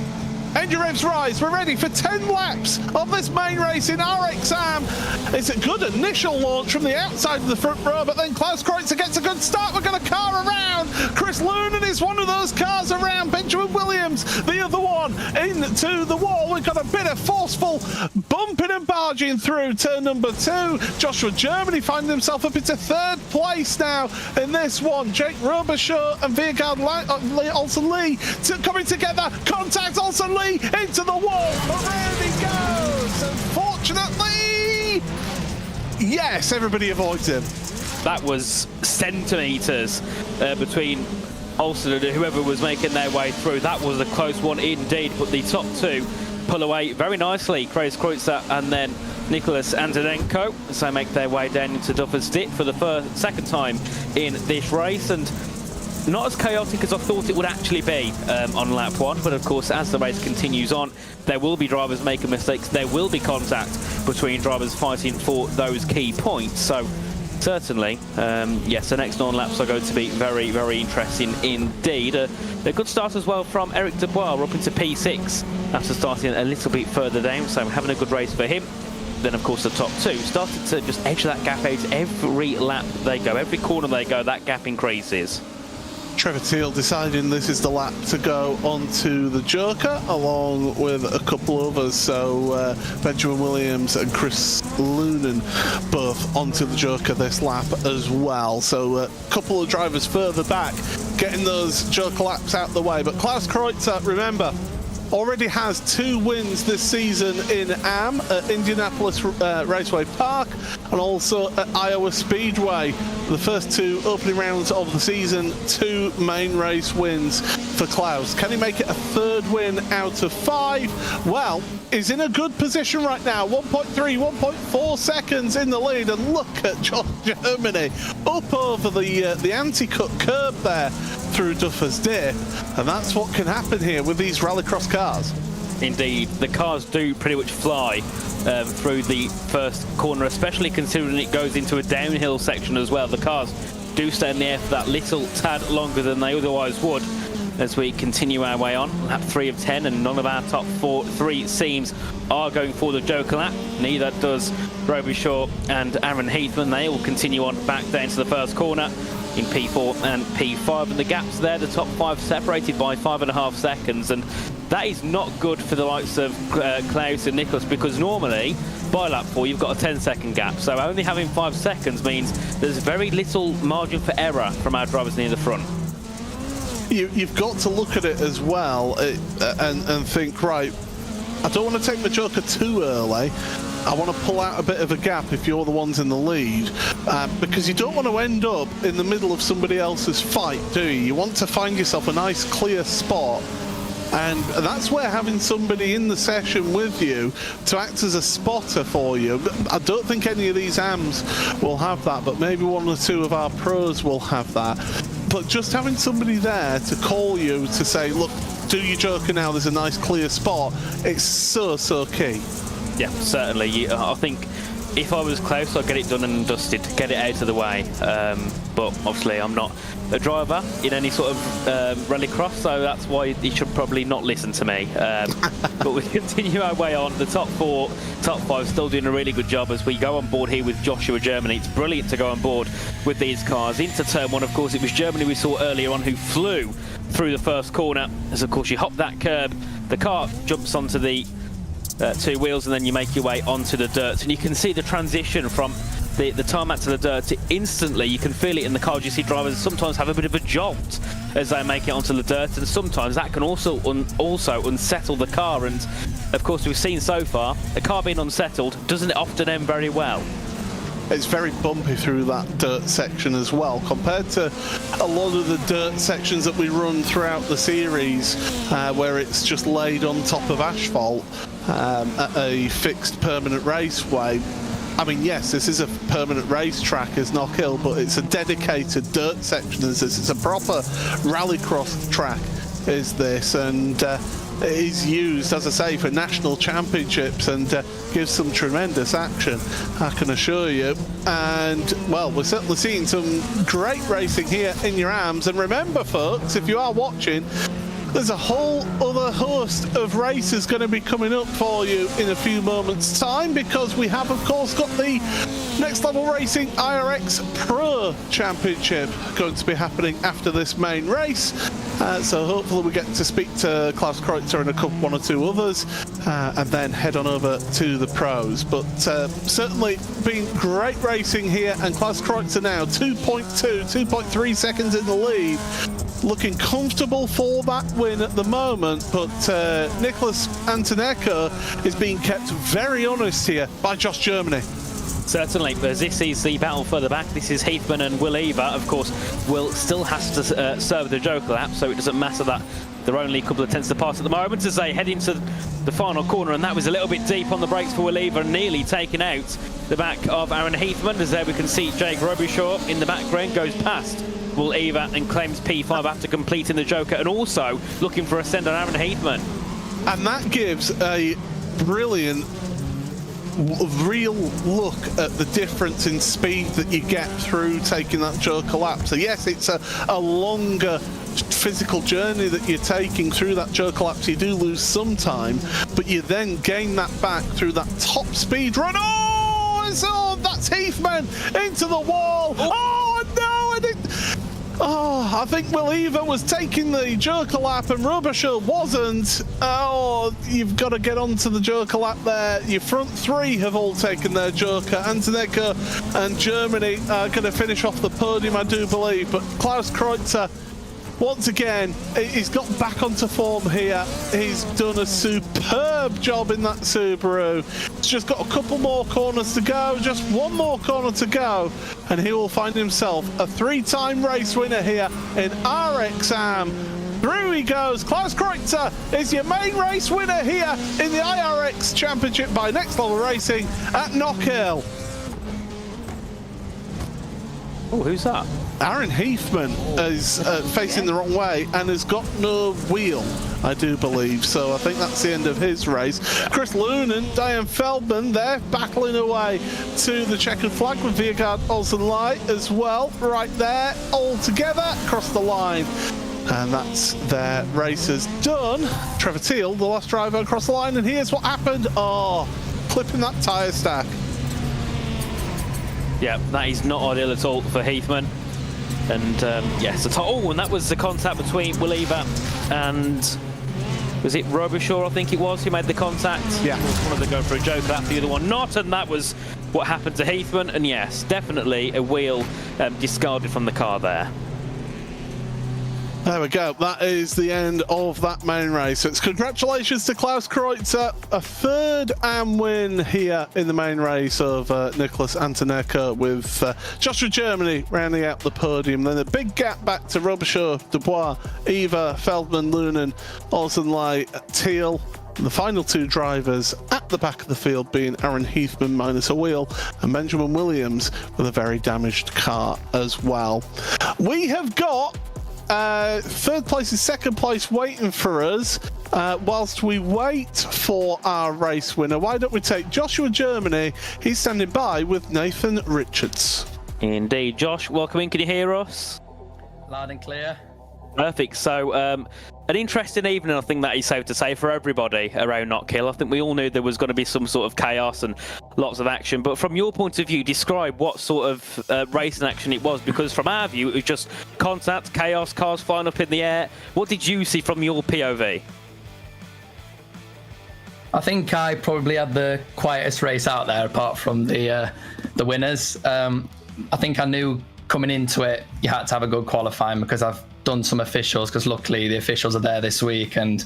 engine revs rise. We're ready for 10 laps of this main race in RXAM. It's a good initial launch from the outside of the front row, but then Klaus Kreutzer gets a good start. We've got a car around. Chris Loonan is one of those cars around. Benjamin Williams, the other one, into the wall. We've got a bit of forceful bumping and barging through turn number 2. Joshua Germany finding himself up into 3rd place now in this one. Jake Robichaud and Vigard Olsen-Ley coming together. Contact Olsen-Ley into the wall. Around he goes. Unfortunately, yes, everybody avoids him. That was centimetres between Olsen and whoever was making their way through. That was a close one indeed, but the top two pull away very nicely. Klaus Kreutzer and then Nicholas Antonenko, so make their way down into Duffer's Dip for the second time in this race. And not as chaotic as I thought it would actually be on lap 1, but of course as the race continues on, there will be drivers making mistakes, there will be contact between drivers fighting for those key points. So certainly, yes, the next 9 laps are going to be very, very interesting indeed. A good start as well from Eric Dubois. We're up into P6 after starting a little bit further down, so having a good race for him. Then, of course, the top 2 started to just edge that gap out every lap they go. Every corner they go, that gap increases. Trevor Teal deciding this is the lap to go onto the Joker, along with a couple others. So Benjamin Williams and Chris Loonan both onto the Joker this lap as well. So a couple of drivers further back getting those Joker laps out the way. But Klaus Kreutzer, remember, already has 2 wins this season in AM at Indianapolis Raceway Park and also at Iowa Speedway. The first 2 opening rounds of the season, 2 main race wins for Klaus. Can he make it a 3rd win out of 5? Well, he's in a good position right now. 1.3, 1.4 seconds in the lead, and look at Germany up over the anti-cut curb there through Duffer's Dip, and that's what can happen here with these rallycross cars. Indeed, the cars do pretty much fly through the first corner, especially considering it goes into a downhill section as well. The cars do stay in the air for that little tad longer than they otherwise would as we continue our way on. Lap 3 of 10, and none of our top 3 seams are going for the Joker lap. Neither does Robichaud and Aaron Heathman. They will continue on back down to the first corner in P4 and P5, and the gaps there, the top 5 separated by 5.5 seconds, and that is not good for the likes of Klaus and Nicholas, because normally by lap 4 you've got a 10-second gap, so only having 5 seconds means there's very little margin for error from our drivers near the front. You've got to look at it as well and think, right, I don't want to take the Joker too early. I want to pull out a bit of a gap if you're the ones in the lead, because you don't want to end up in the middle of somebody else's fight, do you? You want to find yourself a nice clear spot, and that's where having somebody in the session with you to act as a spotter for you. I don't think any of these AMs will have that, but maybe 1 or 2 of our pros will have that. But just having somebody there to call you to say, look, do your Joker now, there's a nice clear spot, it's so key. Yeah, certainly. I think if I was Klaus, I'd get it done and dusted, get it out of the way. But obviously I'm not a driver in any sort of rallycross, so that's why he should probably not listen to me. But we continue our way on. The top 4, top 5 still doing a really good job as we go on board here with Joshua Germany. It's brilliant to go on board with these cars. Into turn 1, of course, it was Germany we saw earlier on who flew through the first corner. As of course you hop that curb, the car jumps onto the 2 wheels, and then you make your way onto the dirt, and you can see the transition from the tarmac to the dirt. Instantly you can feel it in the cars. You see drivers sometimes have a bit of a jolt as they make it onto the dirt, and sometimes that can also unsettle the car. And of course we've seen so far, a car being unsettled doesn't often end very well. It's very bumpy through that dirt section as well, compared to a lot of the dirt sections that we run throughout the series, where it's just laid on top of asphalt at a fixed permanent raceway. I mean, yes, this is a permanent racetrack as Knockhill, but it's a dedicated dirt section as this. It's a proper rallycross track is this, and it is used, as I say, for national championships, and gives some tremendous action, I can assure you. And well, we're certainly seeing some great racing here in your AMs. And remember folks, if you are watching, there's a whole other host of races going to be coming up for you in a few moments time, because we have of course got the Next Level Racing iRX Pro Championship going to be happening after this main race. So hopefully we get to speak to Klaus Kreutzer and 1 or 2 others, and then head on over to the pros. But certainly been great racing here, and Klaus Kreutzer now 2.3 seconds in the lead, looking comfortable for that win at the moment. But Nicholas Antonecco is being kept very honest here by Josh Germany. Certainly, as this is the battle further back. This is Heathman and Will Ever. Of course, Will still has to serve the Joker lap, so it doesn't matter that there are only a couple of tenths to pass at the moment as they head into the final corner, and that was a little bit deep on the brakes for Will Ever, nearly taking out the back of Aaron Heathman. As there we can see Jake Robichaud in the background goes past Will Ever and claims P5 after completing the Joker, and also looking for a send on Aaron Heathman. And that gives a brilliant real look at the difference in speed that you get through taking that Joker lap. So yes, it's a longer physical journey that you're taking through that Joker lap, so you do lose some time, but you then gain that back through that top speed run. Oh, that's Heathman into the wall. Oh no, I didn't. Oh, I think Will Ever was taking the Joker lap and Robichaud wasn't. Oh, you've got to get onto the Joker lap there. Your front 3 have all taken their Joker. Antonecco and Germany are going to finish off the podium, I do believe. But Klaus Kreutzer once again, he's got back onto form here. He's done a superb job in that Subaru. He's just got a couple more corners to go, just one more corner to go, and he will find himself a 3-time race winner here in RXAM. Through he goes. Klaus Kreutzer is your main race winner here in the iRX Championship by Next Level Racing at Knockhill. Oh, who's that? Aaron Heathman is facing the wrong way and has got no wheel, I do believe. So I think that's the end of his race. Chris Loonan, Diane Feldman, they're battling away to the checkered flag with Viergaard Olsen Light as well. Right there, all together, across the line. And that's their races done. Trevor Teal, the last driver across the line, and here's what happened. Oh, clipping that tyre stack. Yeah, that is not ideal at all for Heathman. And yes, and that was the contact between Will Ebert and was it Robichaud, I think it was, who made the contact? Yeah. One of them going for a joke, that the other one not, and that was what happened to Heathman. And yes, definitely a wheel discarded from the car there. There we go. That is the end of that main race. It's congratulations to Klaus Kreutzer, a 3rd AM win here in the main race of Nicholas Antonecker, with Joshua Germany rounding out the podium. Then a big gap back to Robichaud, Dubois, Eva, Feldman, Loonan, Olsen Light, Teal. The final 2 drivers at the back of the field being Aaron Heathman minus a wheel and Benjamin Williams with a very damaged car as well. We have got 3rd place and 2nd place waiting for us. Whilst we wait for our race winner, why don't we take Joshua Germany? He's standing by with Nathan Richards. Indeed. Josh, welcome in. Can you hear us? Loud and clear. Perfect. So, an interesting evening, I think that is safe to say, for everybody around Knockhill. I think we all knew there was going to be some sort of chaos and lots of action. But from your point of view, describe what sort of racing action it was, because from our view, it was just contact, chaos, cars flying up in the air. What did you see from your POV? I think I probably had the quietest race out there, apart from the winners. I think I knew coming into it, you had to have a good qualifying, because I've done some officials, because luckily the officials are there this week, and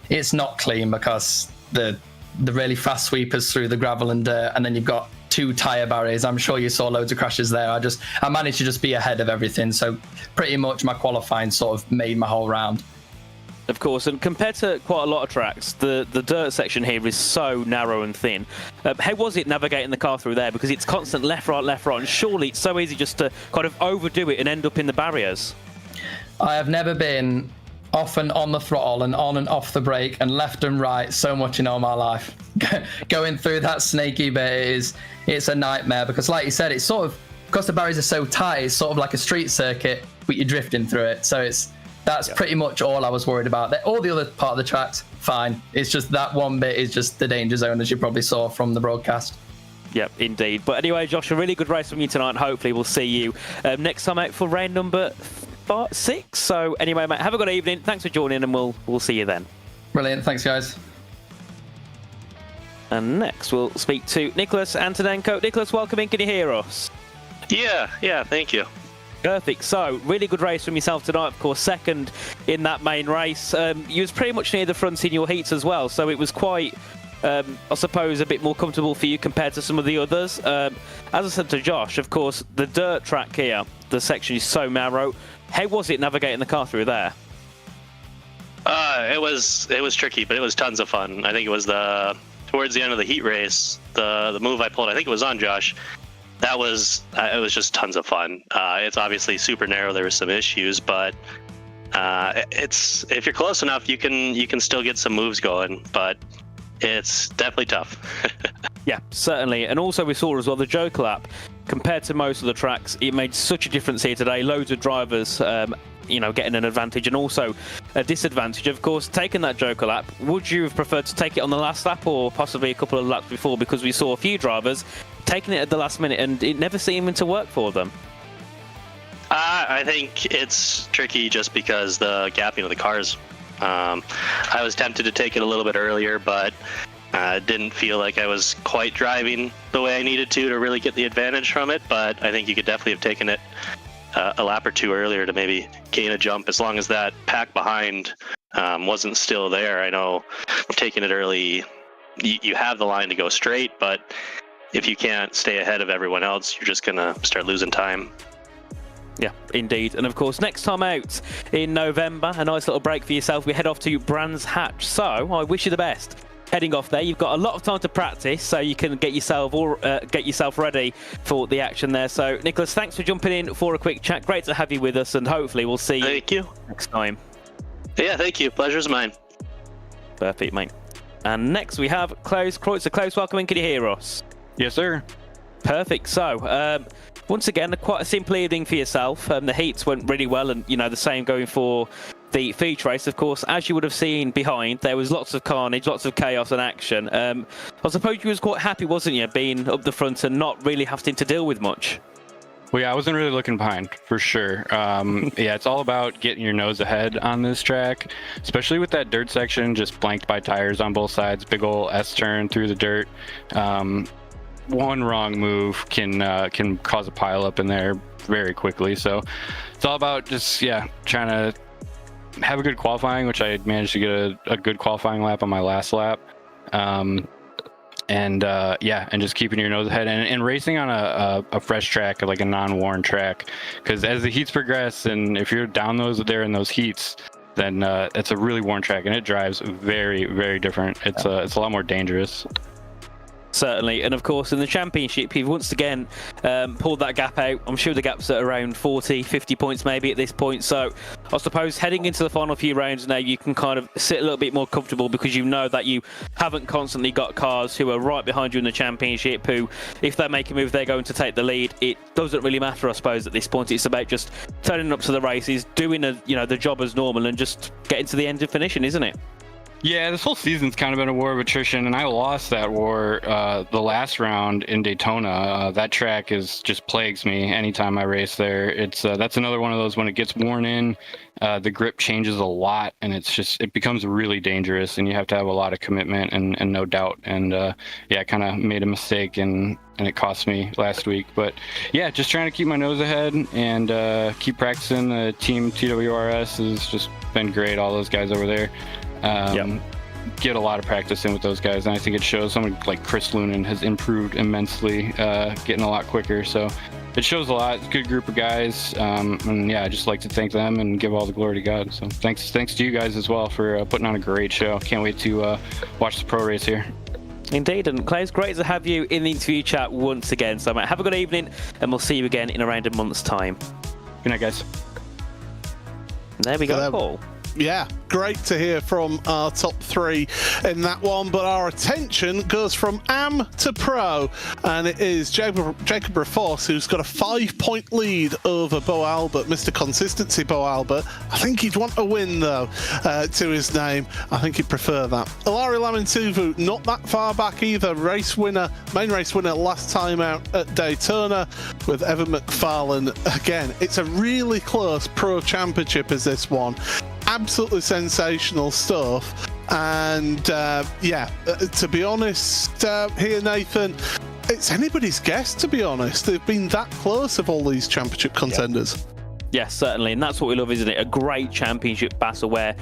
it's not clean because the really fast sweepers through the gravel and dirt, and then you've got 2 tyre barriers. I'm sure you saw loads of crashes there. I managed to just be ahead of everything, so pretty much my qualifying sort of made my whole round. Of course, and compared to quite a lot of tracks, the dirt section here is so narrow and thin. How was it navigating the car through there? Because it's constant left, right, and surely it's so easy just to kind of overdo it and end up in the barriers. I have never been off and on the throttle and on and off the brake and left and right so much in all my life. Going through that snaky bit it's a nightmare, because like you said, it's sort of, because the barriers are so tight, it's sort of like a street circuit, but you're drifting through it. So that's pretty much all I was worried about. All the other part of the track's fine. It's just that one bit is just the danger zone, as you probably saw from the broadcast. Yep, indeed. But anyway, Josh, a really good race from you tonight, and hopefully we'll see you next time out for round number 6. So anyway, mate, have a good evening. Thanks for joining, and we'll see you then. Brilliant. Thanks, guys. And next we'll speak to Nicholas Antonenko. Nicholas, welcome in. Can you hear us? Yeah, thank you. Perfect. So, really good race from yourself tonight. Of course, 2nd in that main race. You was pretty much near the front in your heats as well, so it was quite, I suppose, a bit more comfortable for you compared to some of the others. As I said to Josh, of course, the dirt track here, the section is so narrow. How was it navigating the car through there? It was tricky, but it was tons of fun. I think it was towards the end of the heat race, the move I pulled, I think it was on Josh. That was it was just tons of fun. It's obviously super narrow. There were some issues, but it's, if you're close enough, you can still get some moves going. But it's definitely tough. Yeah, certainly. And also we saw as well the Joker lap. Compared to most of the tracks, it made such a difference here today. Loads of drivers, getting an advantage and also a disadvantage. Of course, taking that Joker lap, would you have preferred to take it on the last lap or possibly a couple of laps before? Because we saw a few drivers taking it at the last minute and it never seemed to work for them. I think it's tricky just because the gapping of the cars. I was tempted to take it a little bit earlier, but didn't feel like I was quite driving the way I needed to really get the advantage from it. But I think you could definitely have taken it a lap or two earlier to maybe gain a jump, as long as that pack behind wasn't still there. I know taking it early, you have the line to go straight, but if you can't stay ahead of everyone else, you're just going to start losing time. Yeah, indeed. And of course, next time out in November, a nice little break for yourself. We head off to Brands Hatch. So I wish you the best. Heading off there, you've got a lot of time to practice, so you can get yourself ready for the action there. So, Nicholas, thanks for jumping in for a quick chat. Great to have you with us, and hopefully we'll see you next time. Yeah, thank you. Pleasure's mine. Perfect, mate. And next we have Klaus Kreutzer. Klaus, welcome in. Can you hear us? Yes, sir. Perfect. So, once again, quite a simple evening for yourself. The heats went really well, and the same going for the feature race. Of course, as you would have seen behind, there was lots of carnage, lots of chaos and action. I suppose you was quite happy, wasn't you, being up the front and not really having to deal with much? Well, yeah, I wasn't really looking behind, for sure. Yeah, it's all about getting your nose ahead on this track, especially with that dirt section just blanked by tires on both sides, big ol' S-turn through the dirt. One wrong move can cause a pile up in there very quickly. So it's all about just, trying to have a good qualifying, which I managed to get a good qualifying lap on my last lap. And just keeping your nose ahead and racing on a fresh track, like a non-worn track, because as the heats progress, and if you're down there in those heats, then it's a really worn track, and it drives very, very different. It's a lot more dangerous. Certainly, and of course in the championship you've once again pulled that gap out. I'm sure the gap's at around 40-50 points maybe at this point, so I suppose heading into the final few rounds now you can kind of sit a little bit more comfortable, because you know that you haven't constantly got cars who are right behind you in the championship, who if they make a move they're going to take the lead. It doesn't really matter, I suppose, at this point. It's about just turning up to the races, doing the job as normal, and just getting to the end and finishing, isn't it? Yeah, this whole season's kind of been a war of attrition, and I lost that war the last round in Daytona. That track just plagues me anytime I race there. It's that's another one of those, when it gets worn in, the grip changes a lot, and it becomes really dangerous, and you have to have a lot of commitment and no doubt. And I kind of made a mistake, and it cost me last week. But yeah, just trying to keep my nose ahead and keep practicing. The team TWRS has just been great, all those guys over there. Get a lot of practice in with those guys, and I think it shows. Someone like Chris Lunan has improved immensely, getting a lot quicker, so it shows a lot. It's a good group of guys, and I just like to thank them and give all the glory to God. So thanks to you guys as well for putting on a great show. Can't wait to watch the pro race here. Indeed, and Clay, it's great to have you in the interview chat once again. So mate, have a good evening, and we'll see you again in around a month's time. Good night, guys. There we go, Paul. Yeah, great to hear from our top three in that one, but our attention goes from Am to Pro, and it is Jacob Raforce who's got a 5-point lead over Beau Albert, Mr. Consistency Beau Albert. I think he'd want a win though to his name. I think he'd prefer that. Ilari Lamintuvu not that far back either, main race winner last time out at Daytona with Evan McFarlane. Again, it's a really close pro championship is this one. Absolutely sensational stuff, and to be honest, here, Nathan, it's anybody's guess, to be honest. They've been that close of all these championship contenders. Yes, certainly, and that's what we love, isn't it? A great championship battle where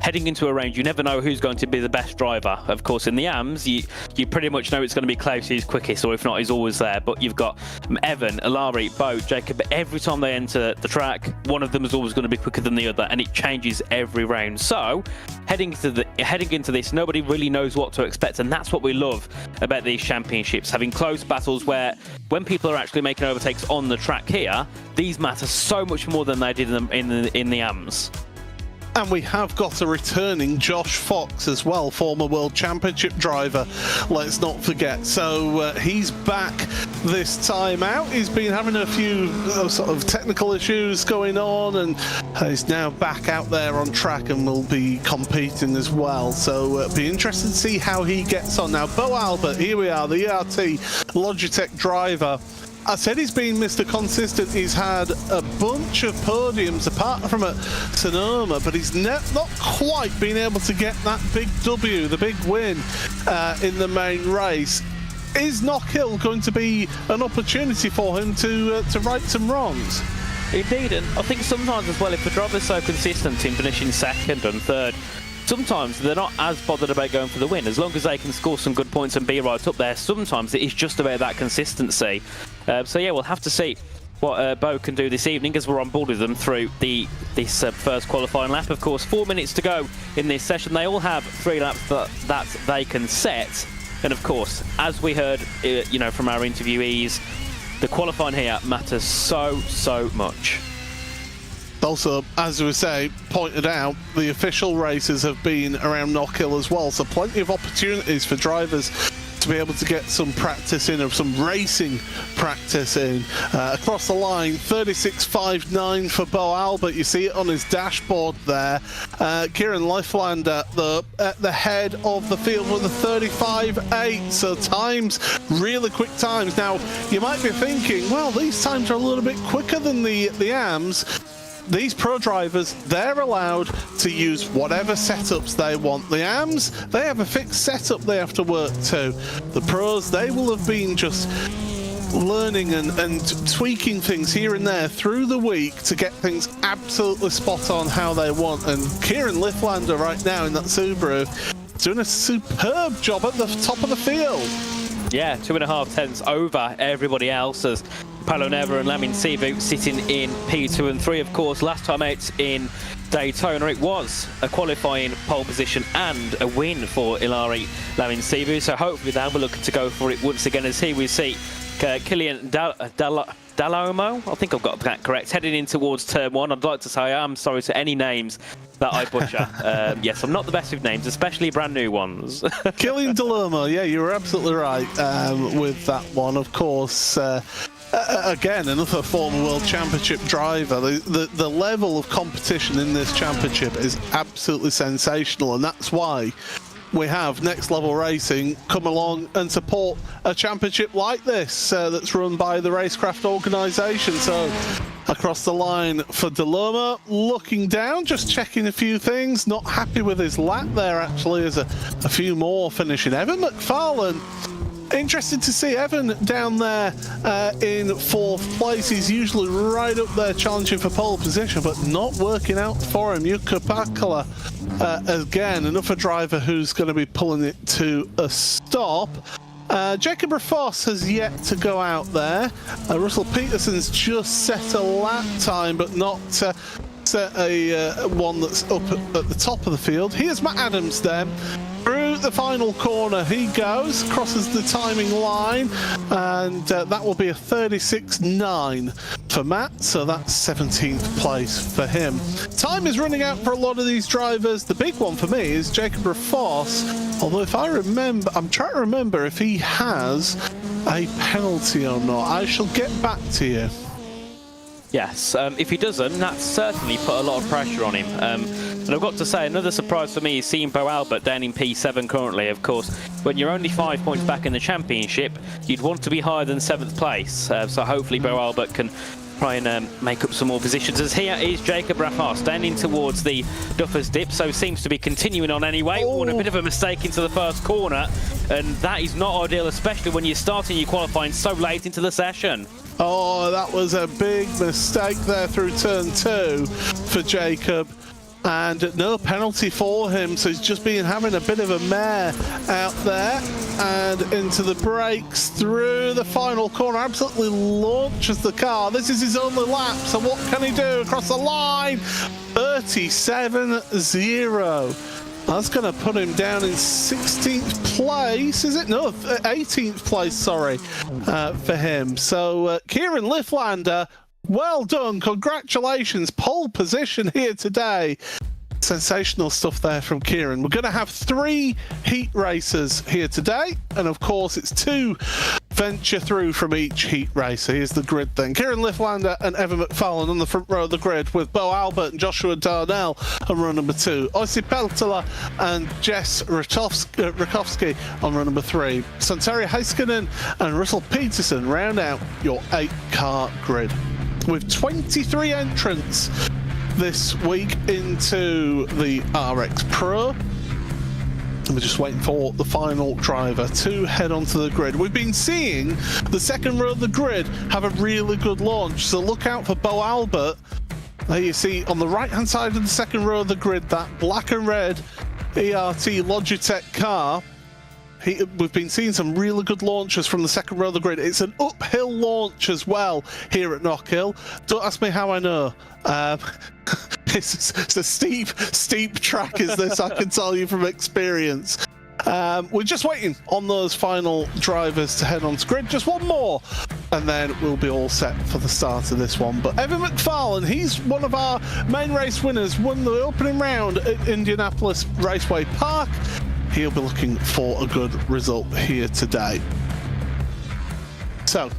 heading into a round, you never know who's going to be the best driver. Of course, in the AMs, you pretty much know it's going to be Klaus who's quickest, or if not, he's always there. But you've got Evan, Ilari, Beau, Jacob. Every time they enter the track, one of them is always going to be quicker than the other, and it changes every round. So, heading into this, nobody really knows what to expect, and that's what we love about these championships, having close battles where, when people are actually making overtakes on the track here, these matter so much more than they did in the AMs. And we have got a returning Josh Fox as well, former World Championship driver, let's not forget. So he's back this time out. He's been having a few sort of technical issues going on, and he's now back out there on track and will be competing as well. So it'll be interesting to see how he gets on. Now, Beau Albert, here we are, the ERT Logitech driver. I said he's been Mr. Consistent. He's had a bunch of podiums apart from at Sonoma, but he's not quite been able to get that big W, the big win in the main race. Is Knockhill going to be an opportunity for him to right some wrongs? Indeed, and I think sometimes as well, if the driver's so consistent in finishing second and third, sometimes they're not as bothered about going for the win. As long as they can score some good points and be right up there, sometimes it is just about that consistency. So yeah, we'll have to see what Beau can do this evening as we're on board with them through this first qualifying lap. Of course, 4 minutes to go in this session. They all have 3 laps that they can set. And of course, as we heard from our interviewees, the qualifying here matters so much. Also, as we say, pointed out, the official races have been around Knockhill as well, so plenty of opportunities for drivers to be able to get some practice in, or some racing practice in. Across the line, 36.59 for Beau Albert. You see it on his dashboard there. Kieran Lifflander at the head of the field with a 35.8. So times, really quick times. Now, you might be thinking, well, these times are a little bit quicker than the AMs. These pro drivers, they're allowed to use whatever setups they want. The AMs, they have a fixed setup they have to work to. The pros, they will have been just learning and tweaking things here and there through the week to get things absolutely spot on how they want. And Kieran Lifflander right now in that Subaru doing a superb job at the top of the field. Yeah, 2.5 tenths over everybody else, as Paolo Neva and Lamin Sivu sitting in P2 and 3. Of course, last time out in Daytona, it was a qualifying pole position and a win for Ilari Lamin Sivu. So hopefully they'll be looking to go for it once again, as here we see Quentin Dall'Olmo, I think I've got that correct, heading in towards turn 1. I'd like to say I'm sorry to any names that I butcher. Yes, I'm not the best with names, especially brand new ones. Quentin Dall'Olmo, yeah, you were absolutely right with that one. Of course, again, another former World Championship driver. The level of competition in this championship is absolutely sensational, and that's why we have Next Level Racing come along and support a championship like this that's run by the Racecraft organisation. So across the line for Dall'Olmo, looking down, just checking a few things, not happy with his lap there actually, as a few more finishing. Evan McFarlane, interested to see Evan down there in 4th place. He's usually right up there challenging for pole position, but not working out for him. Jukka Pakala, again, another driver who's going to be pulling it to a stop. Jacob Rafoss has yet to go out there. Russell Peterson's just set a lap time, but not set a one that's up at the top of the field. Here's Matt Adams then. Through the final corner he goes, crosses the timing line, and that will be a 36.9 for Matt, so that's 17th place for him. Time is running out for a lot of these drivers. The big one for me is Jacob Rafoss, although if I remember, I'm trying to remember if he has a penalty or not. I shall get back to you. Yes, if he doesn't, that's certainly put a lot of pressure on him. And I've got to say, another surprise for me is seeing Beau Albert down in P7 currently. Of course, when you're only 5 points back in the championship, you'd want to be higher than 7th place. So hopefully Beau Albert can try and make up some more positions. As here is Jacob Rafoss standing towards the Duffers Dip, so seems to be continuing on anyway. Oh, and a bit of a mistake into the first corner, and that is not ideal, especially when you're starting your qualifying so late into the session. Oh, that was a big mistake there through turn 2 for Jacob, and no penalty for him, so he's just been having a bit of a mare out there, and into the brakes through the final corner, absolutely launches the car. This is his only lap, so what can he do across the line? 37.0. That's going to put him down in 16th place, is it? No, 18th place, sorry, for him. So, Kieran Lifflander, well done. Congratulations. Pole position here today. Sensational stuff there from Kieran. We're going to have 3 heat races here today, and of course it's 2 venture through from each heat race. Here's the grid then. Kieran Lifflander and Evan McFarlane on the front row of the grid, with Beau Albert and Joshua Darnell on run number 2. Ossi Peltola and Jess Rakowski on run number 3. Santeri Heiskanen and Russell Peterson round out your 8-car grid. With 23 entrants this week into the RX Pro, And we're just waiting for the final driver to head onto the grid. We've been seeing the second row of the grid have a really good launch, so look out for Beau Albert. There you see on the right-hand side of the second row of the grid, that black and red ERT Logitech car. We've been seeing some really good launches from the second row of the grid. It's an uphill launch as well here at Knockhill. Don't ask me how I know. It's a steep track, is this? I can tell you from experience. We're just waiting on those final drivers to head onto grid. Just one more, and then we'll be all set for the start of this one. But Evan McFarlane, he's one of our main race winners, won the opening round at Indianapolis Raceway Park. He'll be looking for a good result here today. So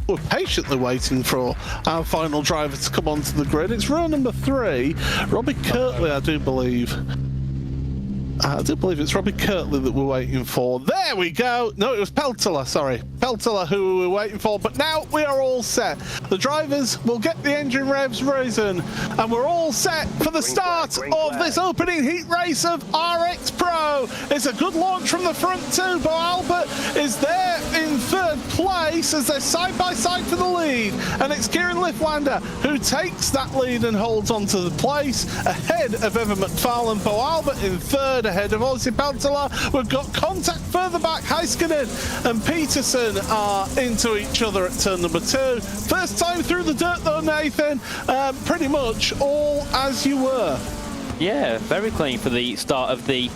we're patiently waiting for our final driver to come onto the grid. It's row number 3, Robbie Kirtley, I do believe. It's Robbie Kirtley that we're waiting for. There we go. No, it was Peltola, sorry. Peltola who we were waiting for, but now we are all set. The drivers will get the engine revs risen, and we're all set for the start of this opening heat race of RX Pro. It's a good launch from the front too. Beau Albert is there in 3rd place as they're side by side for the lead, and it's Kieran Lifflander who takes that lead and holds on to the place ahead of Evan McFarlane. Beau Albert in 3rd, ahead of Ossi Peltola. We've got contact further back. Heiskanen and Peterson are into each other at turn number 2. First time through the dirt though, Nathan. Pretty much all as you were. Yeah, very clean for the start of the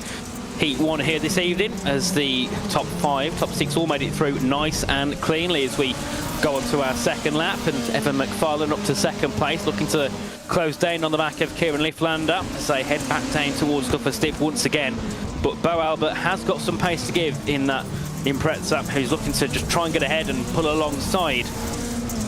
Heat 1 here this evening, as the top 5, top 6 all made it through nice and cleanly as we go on to our second lap, and Evan McFarlane up to 2nd place, looking to close down on the back of Kieran Lifflander as they head back down towards Duffer Stip once again. But Beau Albert has got some pace to give in that Impreza, who's looking to just try and get ahead and pull alongside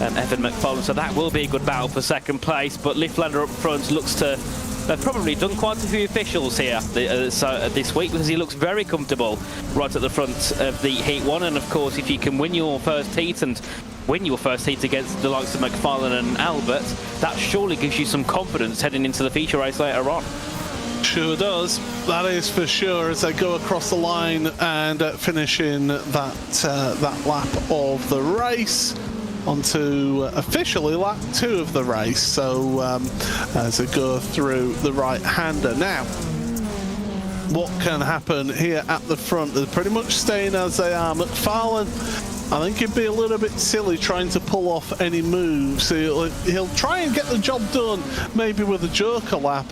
Evan McFarlane, so that will be a good battle for 2nd place. But Lifflander up front looks to they've probably done quite a few officials here this week, because he looks very comfortable right at the front of the Heat 1. And of course, if you can win your first heat and win your first heat against the likes of McFarlane and Albert, that surely gives you some confidence heading into the feature race later on. Sure does. That is for sure, as they go across the line and finish in that lap of the race onto officially lap 2 of the race. So as they go through the right-hander now, what can happen here at the front? They're pretty much staying as they are. McFarlane, I think he'd be a little bit silly trying to pull off any moves. He'll try and get the job done, maybe with a joker lap.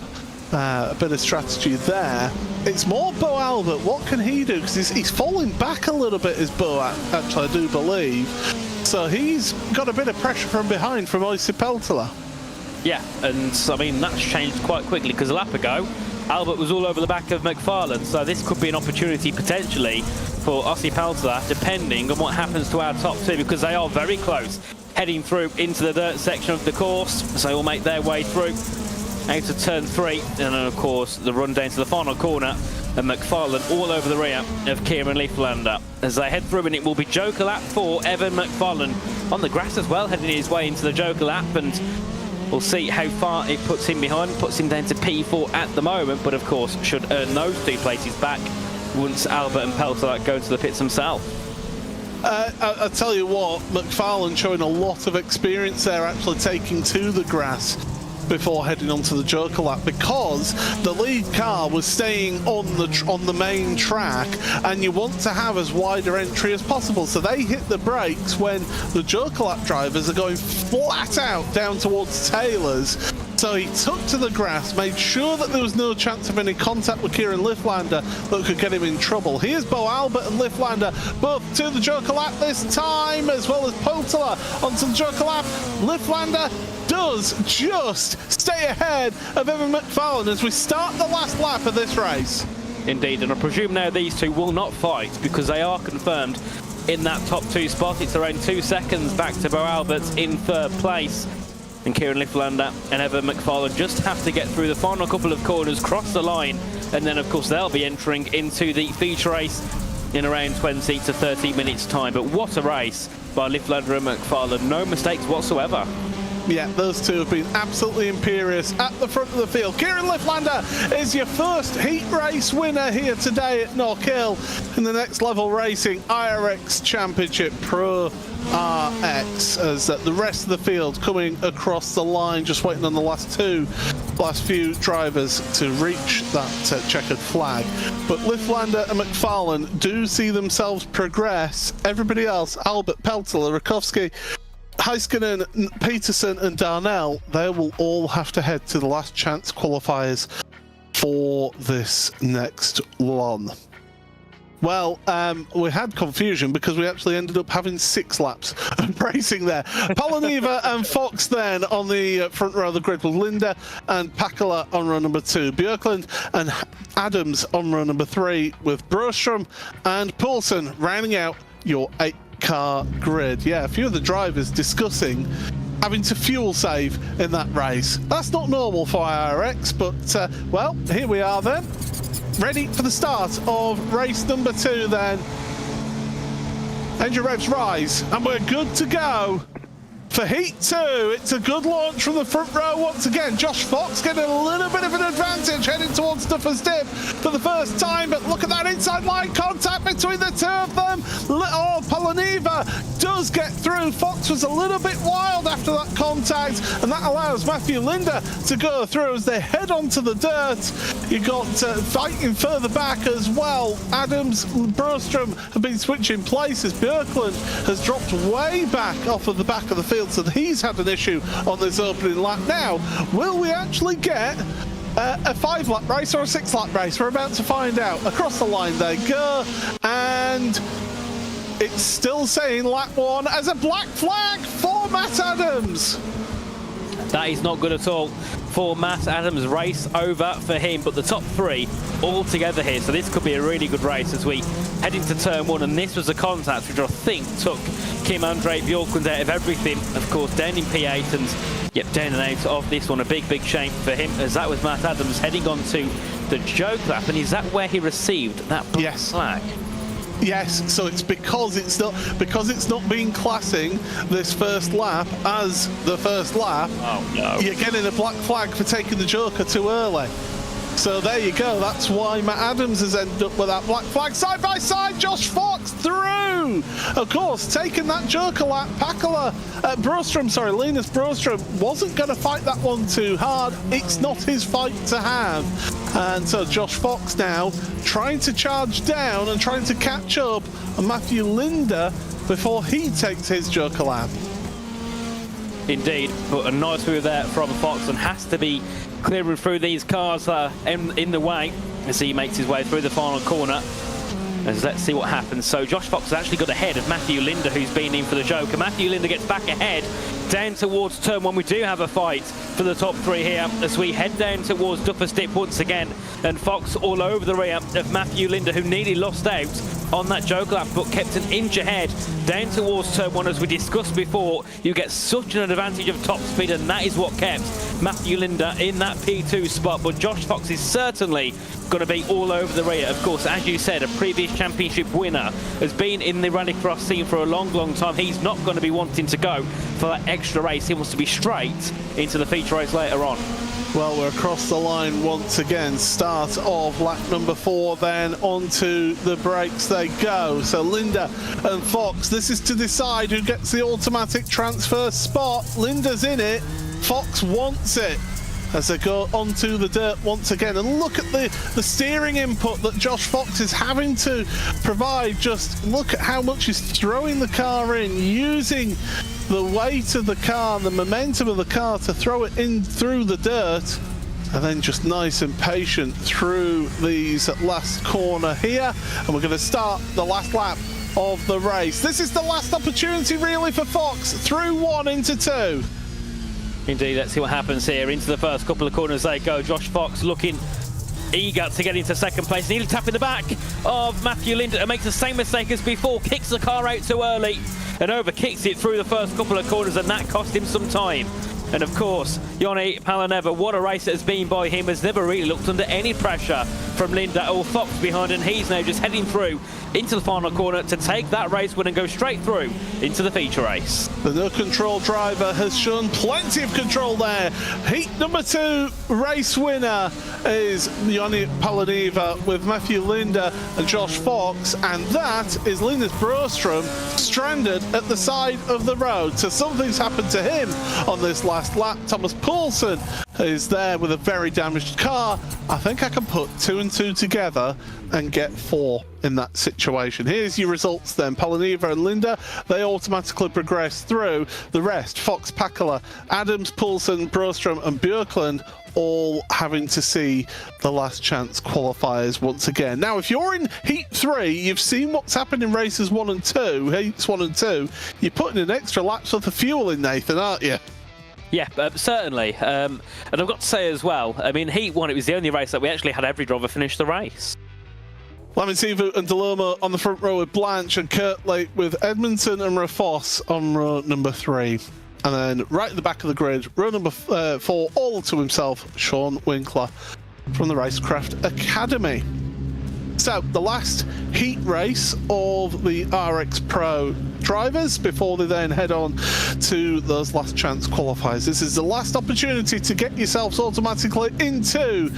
A bit of strategy there. It's more Beau Albert. What can he do? Because he's falling back a little bit, is Beau, actually, I do believe. So he's got a bit of pressure from behind from Ossi Peltola. Yeah, and I mean, that's changed quite quickly, because a lap ago, Albert was all over the back of McFarlane, so this could be an opportunity potentially for Ossi Peltola, depending on what happens to our top 2, because they are very close, heading through into the dirt section of the course, so they will make their way through out of turn 3, and then of course the run down to the final corner, and McFarlane all over the rear of Kieran Lifflander as they head through, and it will be joker lap for Evan McFarlane on the grass as well, heading his way into the joker lap, and we'll see how far it puts him behind. Puts him down to P4 at the moment, but of course should earn those 2 places back once Albert and Peltola go to the pits themselves. I tell you what, McFarlane showing a lot of experience there, actually taking to the grass before heading onto the joker lap, because the lead car was staying on the main track, and you want to have as wider entry as possible, so they hit the brakes when the joker lap drivers are going flat out down towards Taylor's. So he took to the grass, made sure that there was no chance of any contact with Kieran Lifflander that could get him in trouble. Here's Beau Albert and Lifflander both to the joker lap this time, as well as Peltola onto the joker lap. Lifflander does just stay ahead of Evan McFarlane as we start the last lap of this race. Indeed, and I presume now these 2 will not fight, because they are confirmed in that top 2 spot. It's around 2 seconds back to Beau Albert in 3rd place. And Kieran Lifflander and Evan McFarlane just have to get through the final couple of corners, cross the line, and then of course they'll be entering into the feature race in around 20 to 30 minutes time. But what a race by Lifflander and McFarlane, no mistakes whatsoever. Yeah, those two have been absolutely imperious at the front of the field. Kieran Lifflander is your first heat race winner here today at Knockhill in the Next Level Racing iRX Championship Pro RX, as the rest of the field coming across the line, just waiting on the last few drivers to reach that checkered flag. But Lifflander and McFarlane do see themselves progress. Everybody else, Albert, Peltola, Rakowski, Heiskanen, Peterson and Darnell, they will all have to head to the last chance qualifiers for this next one. Well, we had confusion because we actually ended up having 6 laps of racing there. Palaniva and Fox then on the front row of the grid with Linda and Pakala on row number 2. Björklund and Adams on row number 3 with Broström and Poulsen rounding out your 8-car grid. Yeah, a few of the drivers discussing having to fuel save in that race. That's not normal for iRX, but well, here we are then. Ready for the start of race number 2 then. Engine revs rise, and we're good to go for heat 2. It's a good launch from the front row once again. Josh Fox getting a little bit of an advantage heading towards Duffer's Dip for the first time, but look at that inside line contact between the two of them. Oh, Palaniva does get through. Fox was a little bit wild after that contact, and that allows Matthew Linda to go through as they head onto the dirt. You got fighting further back as well. Adams, Broström have been switching places. Björklund has dropped way back off of the back of the field, so he's had an issue on this opening lap. Now, will we actually get a 5-lap race or a 6-lap race? We're about to find out. Across the line they go, and it's still saying lap 1 as a black flag for Matt Adams. That is not good at all for Matt Adams. Race over for him, but the top 3 all together here, so this could be a really good race as we head into turn 1. And this was a contact which I think took Kim-Andre Björklund out of everything. Of course, down in P8 and yep, down and out of this one. A big shame for him, as that was Matt Adams heading on to the joke lap. And is that where he received that black flag? Yes, so it's because it's not being classing this first lap as the first lap. Oh no! You're getting a black flag for taking the joker too early. So there you go. That's why Matt Adams has ended up with that black flag. Side by side, Josh Fox through. Of course, taking that joker lap. Linus Broström wasn't going to fight that one too hard. It's not his fight to have. And so Josh Fox now trying to charge down and trying to catch up on Matthew Linda before he takes his joker lap. Indeed, but a nice move there from Fox, and has to be clearing through these cars in the way as he makes his way through the final corner. As let's see what happens. So Josh Fox has actually got ahead of Matthew Linda, who's been in for the joker. Matthew Linda gets back ahead down towards turn 1. We do have a fight for the top 3 here as we head down towards Duffer's Dip once again, and Fox all over the rear of Matthew Linda, who nearly lost out on that joker lap but kept an inch ahead down towards turn 1. As we discussed before, you get such an advantage of top speed, and that is what kept Matthew Linda in that P2 spot. But Josh Fox is certainly going to be all over the rear. Of course, as you said, a previous championship winner, has been in the rallycross scene for a long time. He's not going to be wanting to go for that extra race. He wants to be straight into the feature race later on. Well, we're across the line once again. Start of lap number 4, then onto the brakes they go. So Linda and Fox, this is to decide who gets the automatic transfer spot. Linda's in it, Fox wants it, as they go onto the dirt once again. And look at the steering input that Josh Fox is having to provide. Just look at how much he's throwing the car in, using the weight of the car, the momentum of the car to throw it in through the dirt, and then just nice and patient through these last corner here. And we're going to start the last lap of the race. This is the last opportunity really for Fox, through 1 into 2. Indeed, let's see what happens here. Into the first couple of corners they go. Josh Fox looking eager to get into second place. Nearly tapping the back of Matthew Linda, and makes the same mistake as before. Kicks the car out too early and over kicks it through the first couple of corners, and that cost him some time. And of course, Joni Palaneva, what a race it has been by him, has never really looked under any pressure from Linda or Fox behind, and he's now just heading through into the final corner to take that race win and go straight through into the feature race. The no control driver has shown plenty of control there. Heat number 2 race winner is Yoni Palaniva with Matthew Linda and Josh Fox, and that is Linus Broström stranded at the side of the road. So something's happened to him on this last lap. Thomas Poulsen is there with a very damaged car. I think I can put 2 and 2 together and get 4 in that situation. Here's your results then. Palaniva and Linda, they automatically progress through. The rest, Fox, Pakala, Adams, Poulsen, Broström and Björklund, all having to see the last chance qualifiers once again. Now, if you're in Heat 3, you've seen what's happened in races 1 and 2, Heats 1 and 2, you're putting in extra laps with the fuel in, Nathan, aren't you? Yeah, certainly. And I've got to say as well, I mean, Heat 1, it was the only race that we actually had every driver finish the race. Laminsivu and Dall'Olmo on the front row with Blanche and Kirtley with Edmunson and Rafos on row number 3. And then right at the back of the grid, row number 4, all to himself, Sean Winkler from the Racecraft Academy. So the last heat race of the RX Pro drivers before they then head on to those last chance qualifiers. This is the last opportunity to get yourselves automatically into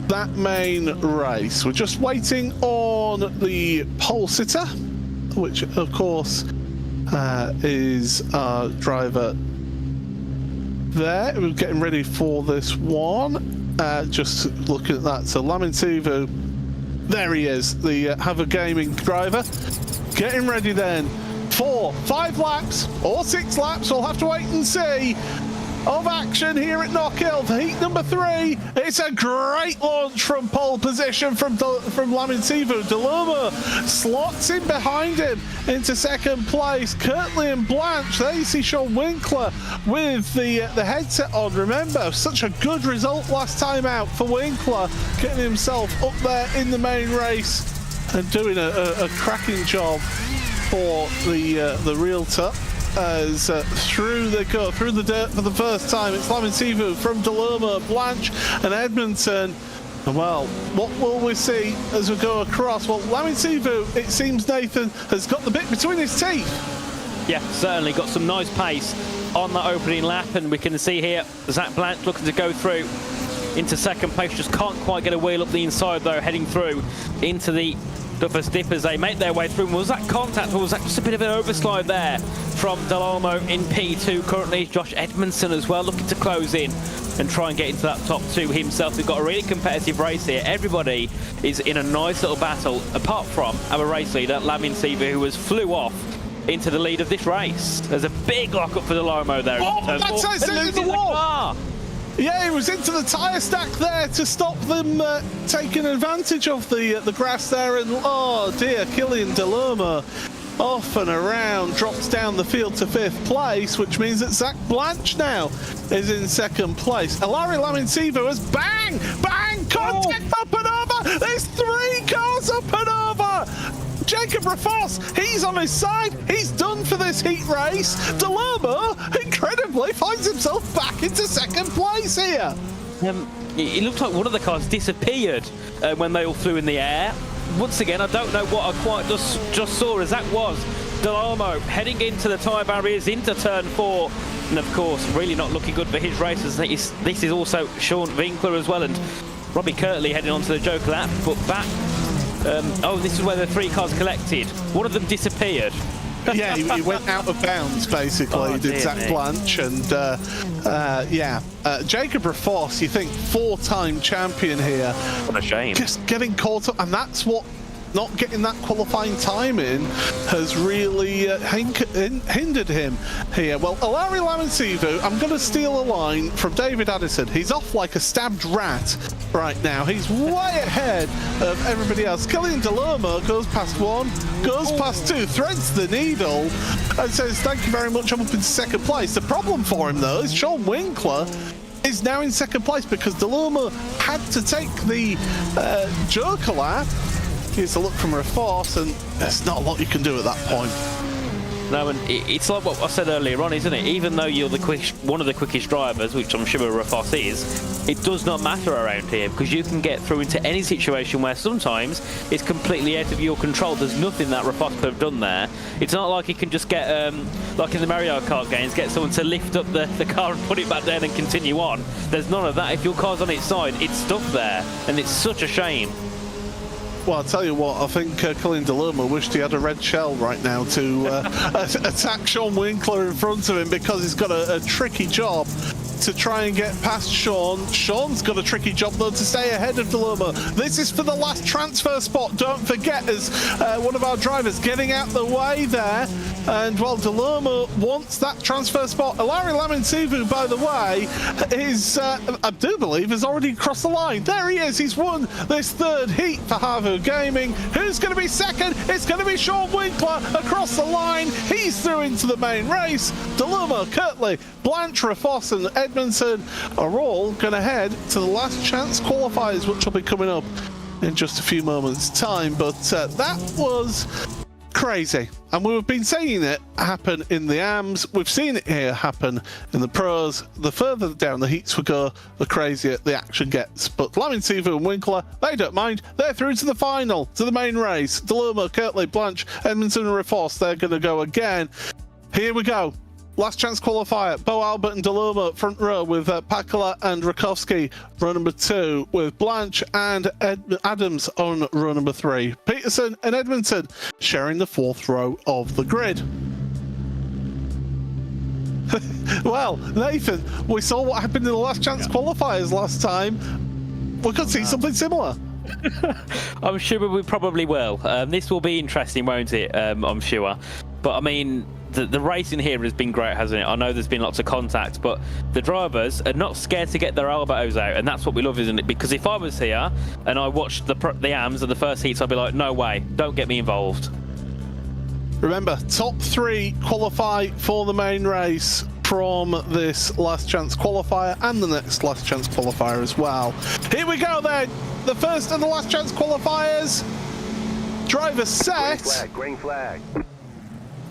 that main race. We're just waiting on the pole sitter, which of course is our driver there. We're getting ready for this one. Just looking at that. So Laminsivu, there he is, the Have a Gaming driver. Getting ready then for 5 laps or 6 laps. We'll have to wait and see. Of action here at Knockhill for heat number 3. It's a great launch from pole position from Laminsivu. Dall'Olmo slots in behind him into second place. Kirtley and Blanche, there you see Sean Winkler with the headset on. Remember, such a good result last time out for Winkler, getting himself up there in the main race and doing a cracking job for the realtor. As through they go, through the dirt for the first time. It's Laminsivu from Dall'Olmo, Blanche and Edmunson. And well, what will we see as we go across? Well, Laminsivu, it seems, Nathan, has got the bit between his teeth. Yeah, certainly got some nice pace on that opening lap, and we can see here Zach Blanche looking to go through into second place. Just can't quite get a wheel up the inside though, heading through into the Duffers Dip as they make their way through. Was that contact, or was that just a bit of an overslide there from Dall'Olmo in P2? Currently Josh Edmunson as well looking to close in and try and get into that top 2 himself. We've got a really competitive race here. Everybody is in a nice little battle, apart from our race leader Laminsivu, who has flew off into the lead of this race. There's a big lock up for Dall'Olmo there. Oh, that's how it's into the wall! Yeah, he was into the tyre stack there to stop them taking advantage of the grass there, and oh dear, Killian Dall'Olmo off and around, drops down the field to 5th place, which means that Zach Blanche now is in 2nd place. Alari Laminsivu has bang, contact up and over! There's 3 cars up and over! Jacob Rafos, he's on his side. He's done for this heat race. Dall'Olmo, incredibly, finds himself back into 2nd place here. It looked like one of the cars disappeared when they all flew in the air. Once again, I don't know what I quite just saw, as that was Dall'Olmo heading into the tyre barriers into turn 4. And of course, really not looking good for his races. This is also Sean Winkler as well, and Robbie Kirtley heading onto the Joker lap, but back. Oh, this is where the 3 cars collected. One of them disappeared. Yeah, he went out of bounds, basically, did Zach Blanche. And, Jacob Rafos, you think, 4-time champion here. What a shame. Just getting caught up, and that's what not getting that qualifying time in has really hindered him here. Well, Alari Laminsivu, I'm going to steal a line from David Addison. He's off like a stabbed rat right now. He's way ahead of everybody else. Killian Dall'Olmo goes past 1, goes past 2, threads the needle, and says, thank you very much, I'm up in 2nd place. The problem for him, though, is Sean Winkler is now in 2nd place because Dall'Olmo had to take the Joker lap. Here's a look from Rafos, and there's not a lot you can do at that point. No, and it's like what I said earlier on, isn't it? Even though you're one of the quickest drivers, which I'm sure Rafos is, it does not matter around here because you can get through into any situation where sometimes it's completely out of your control. There's nothing that Rafos could have done there. It's not like he can just get, like in the Mario Kart games, get someone to lift up the car and put it back down and continue on. There's none of that. If your car's on its side, it's stuck there, and it's such a shame. Well, I'll tell you what, I think Quentin Dall'Olmo wished he had a red shell right now to attack Sean Winkler in front of him, because he's got a tricky job to try and get past Sean. Sean's got a tricky job, though, to stay ahead of Dall'Olmo. This is for the last transfer spot, don't forget, as one of our drivers getting out the way there. And while Dall'Olmo wants that transfer spot, Larry Laminsivu, by the way, is, I do believe, has already crossed the line. There he is. He's won this third heat for Havu Gaming. Who's going to be second? It's going to be Sean Winkler across the line. He's through into the main race. Dall'Olmo, Kirtley, Blanche, Rafos and Edmunson are all going to head to the last chance qualifiers, which will be coming up in just a few moments' time. But that was crazy, and we've been seeing it happen in the AMs. We've seen it here happen in the pros. The further down the heats we go, the crazier the action gets. But Laminsivu and Winkler, they don't mind. They're through to the final, to the main race. Dall'Olmo, Kirtley, Blanche, Edmunson and Rafos, they're going to go again. Here we go. Last chance qualifier. Beau Albert and Dall'Olmo front row, with Pakala and Rakowski row number 2, with Blanche and Adams on row number 3. Peterson and Edmunson sharing the 4th row of the grid. Well, Nathan, we saw what happened in the last chance qualifiers last time. We could see something similar. I'm sure we probably will. This will be interesting, won't it? I'm sure. But I mean, the racing here has been great, hasn't it? I know there's been lots of contact, but the drivers are not scared to get their elbows out, and that's what we love, isn't it? Because if I was here and I watched the AMs of the first heats, I'd be like, no way, don't get me involved. Remember, top 3 qualify for the main race from this last chance qualifier and the next last chance qualifier as well. Here we go then, the first and the last chance qualifiers. Driver set. Green flag.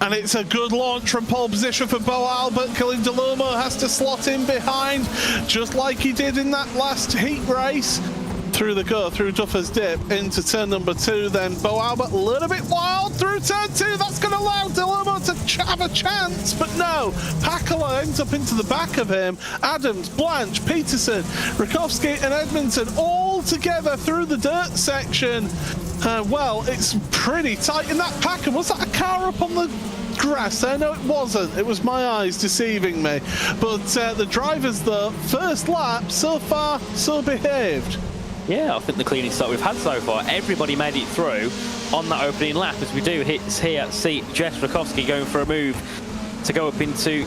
And it's a good launch from pole position for Beau Albert. Quentin Dall'Olmo has to slot in behind, just like he did in that last heat race. Through Duffer's Dip into turn number 2. Then Beau Albert a little bit wild through turn 2. That's going to allow Dall'Olmo to have a chance, but no. Pakala ends up into the back of him. Adams, Blanche, Peterson, Rakowski and Edmunson all together through the dirt section. Well, it's pretty tight in that pack. And was that a car up on the grass there? No, it wasn't. It was my eyes deceiving me. But the drivers, the first lap, so far, so behaved. Yeah, I think the cleanest start we've had so far. Everybody made it through on that opening lap, as we do see Jess Rakowski going for a move to go up into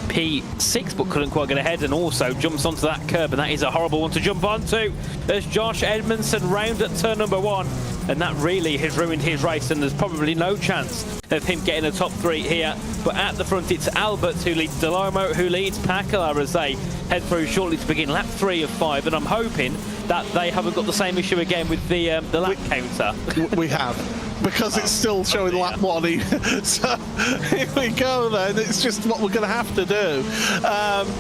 P6, but couldn't quite get ahead, and also jumps onto that curb, and that is a horrible one to jump onto. There's Josh Edmunson round at turn number 1, and that really has ruined his race, and there's probably no chance of him getting a top 3 here. But at the front, it's Albert who leads Dall'Olmo, who leads Pakala as they head through shortly to begin lap 3 of 5, and I'm hoping that they haven't got the same issue again with the lap counter. We have, because it's still showing lap 1. So here we go then. It's just what we're going to have to do.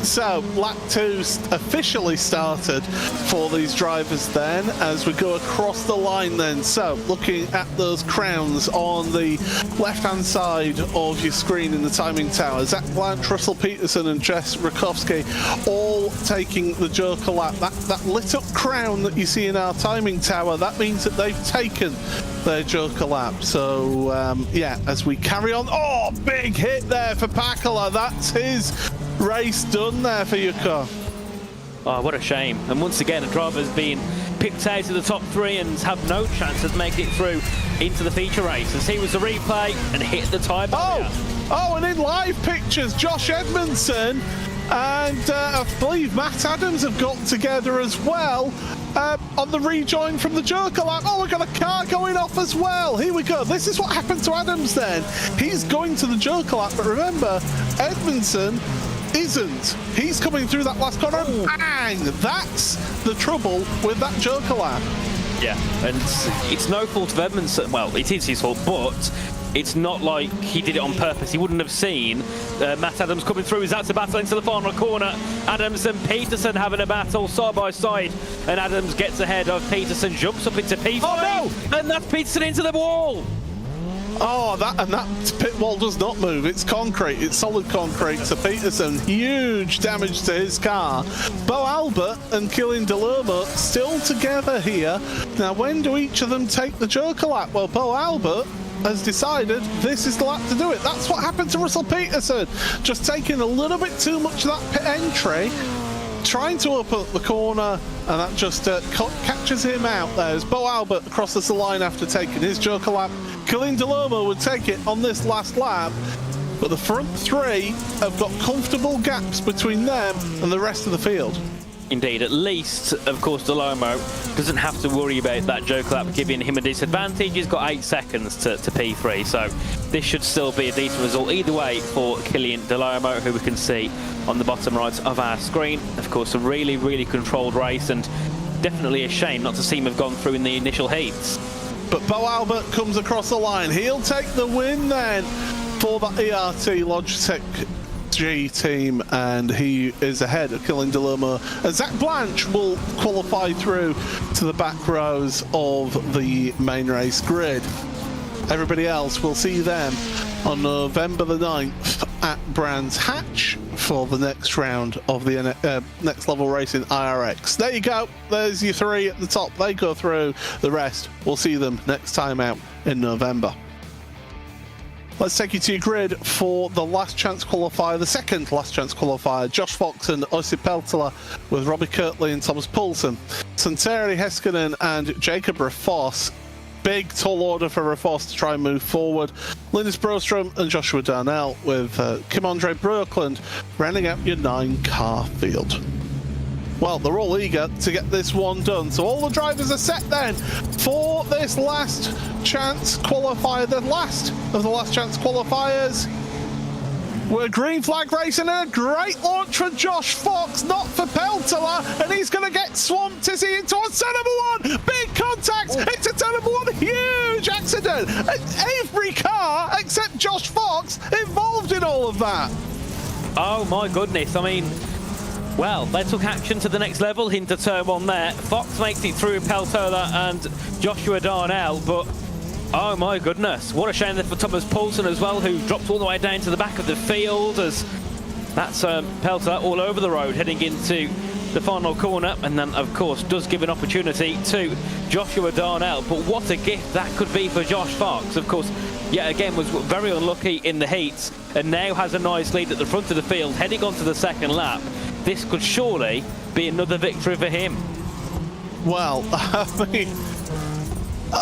So lap 2 officially started for these drivers then, as we go across the line then. So looking at those crowns on the left-hand side of your screen in the timing tower, Zach Blanche, Russell Peterson and Jess Rakowski all taking the Joker lap. That lit up crown that you see in our timing tower, that means that they've taken their Joker lap. So yeah, as we carry on, oh, big hit there for Pakala. That's his race done there for Yuko. Oh, what a shame. And once again, a driver's been picked out of the top 3 and have no chance of making it through into the feature race. And see was the replay and hit the time barrier. Oh, and in live pictures, Josh Edmunson and I believe Matt Adams have got together as well on the rejoin from the Joker lap. Oh, we've got a car going off as well. Here we go. This is what happened to Adams then. He's going to the Joker lap, but remember, Edmunson isn't. He's coming through that last corner, and that's the trouble with that Joker lap. Yeah, and it's no fault of Edmunson. Well, it is his fault, but It's not like he did it on purpose. He wouldn't have seen Matt Adams coming through. He's out to battle into the final corner. Adams and Peterson having a battle side by side. And Adams gets ahead of Peterson, jumps up into P3. Oh, no! And that's Peterson into the wall. Oh, that pit wall does not move. It's concrete. It's solid concrete. So Peterson, huge damage to his car. Beau Albert and Quentin Dall'Olmo still together here. Now, when do each of them take the Joker lap? Well, Beau Albert has decided this is the lap to do it. That's what happened to Russell Peterson. Just taking a little bit too much of that pit entry, trying to open up the corner, and that just catches him out. There's Beau Albert crosses the line after taking his Joker lap. Quentin Dall'Olmo would take it on this last lap, but the front three have got comfortable gaps between them and the rest of the field. Indeed, at least, of course, Dall'Olmo doesn't have to worry about that Joker lap giving him a disadvantage. He's got 8 seconds to P3, so this should still be a decent result either way for Quentin Dall'Olmo, who we can see on the bottom right of our screen. Of course, a really, really controlled race, and definitely a shame not to see him have gone through in the initial heats. But Beau Albert comes across the line. He'll take the win then for the ERT Logitech G team, and he is ahead of Quentin Dall'Olmo. Zach Blanche will qualify through to the back rows of the main race grid. Everybody else, we'll see them on November the 9th at Brands Hatch for the next round of the Next Level Racing iRX. There you go. There's your 3 at the top. They go through. The rest, we'll see them next time out in November. Let's take you to your grid for the last chance qualifier, the second last chance qualifier. Josh Fox and Ossi Peltola with Robbie Kirtley and Thomas Poulsen. Santeri Heiskanen and Jacob Rafoss. Big tall order for Rafoss to try and move forward. Linus Broström and Joshua Darnell with Kim-Andre Bröckland rounding out your 9-car field. Well, they're all eager to get this one done. So all the drivers are set then for this last chance qualifier, the last of the last chance qualifiers. We're green flag racing, and a great launch for Josh Fox, not for Peltola, and he's going to get swamped. Is he into turn number 1? Big contact into turn number 1, huge accident. Every car except Josh Fox involved in all of that. Oh my goodness, I mean, well, they took action to the next level into turn 1 there. Fox makes it through Peltola and Joshua Darnell, but oh my goodness, what a shame there for Thomas Poulsen as well, who dropped all the way down to the back of the field, as that's Peltola all over the road heading into the final corner, and then of course does give an opportunity to Joshua Darnell. But what a gift that could be for Josh Fox. Of course, yet again was very unlucky in the heats, and now has a nice lead at the front of the field heading on to the second lap. This could surely be another victory for him. Well, I mean,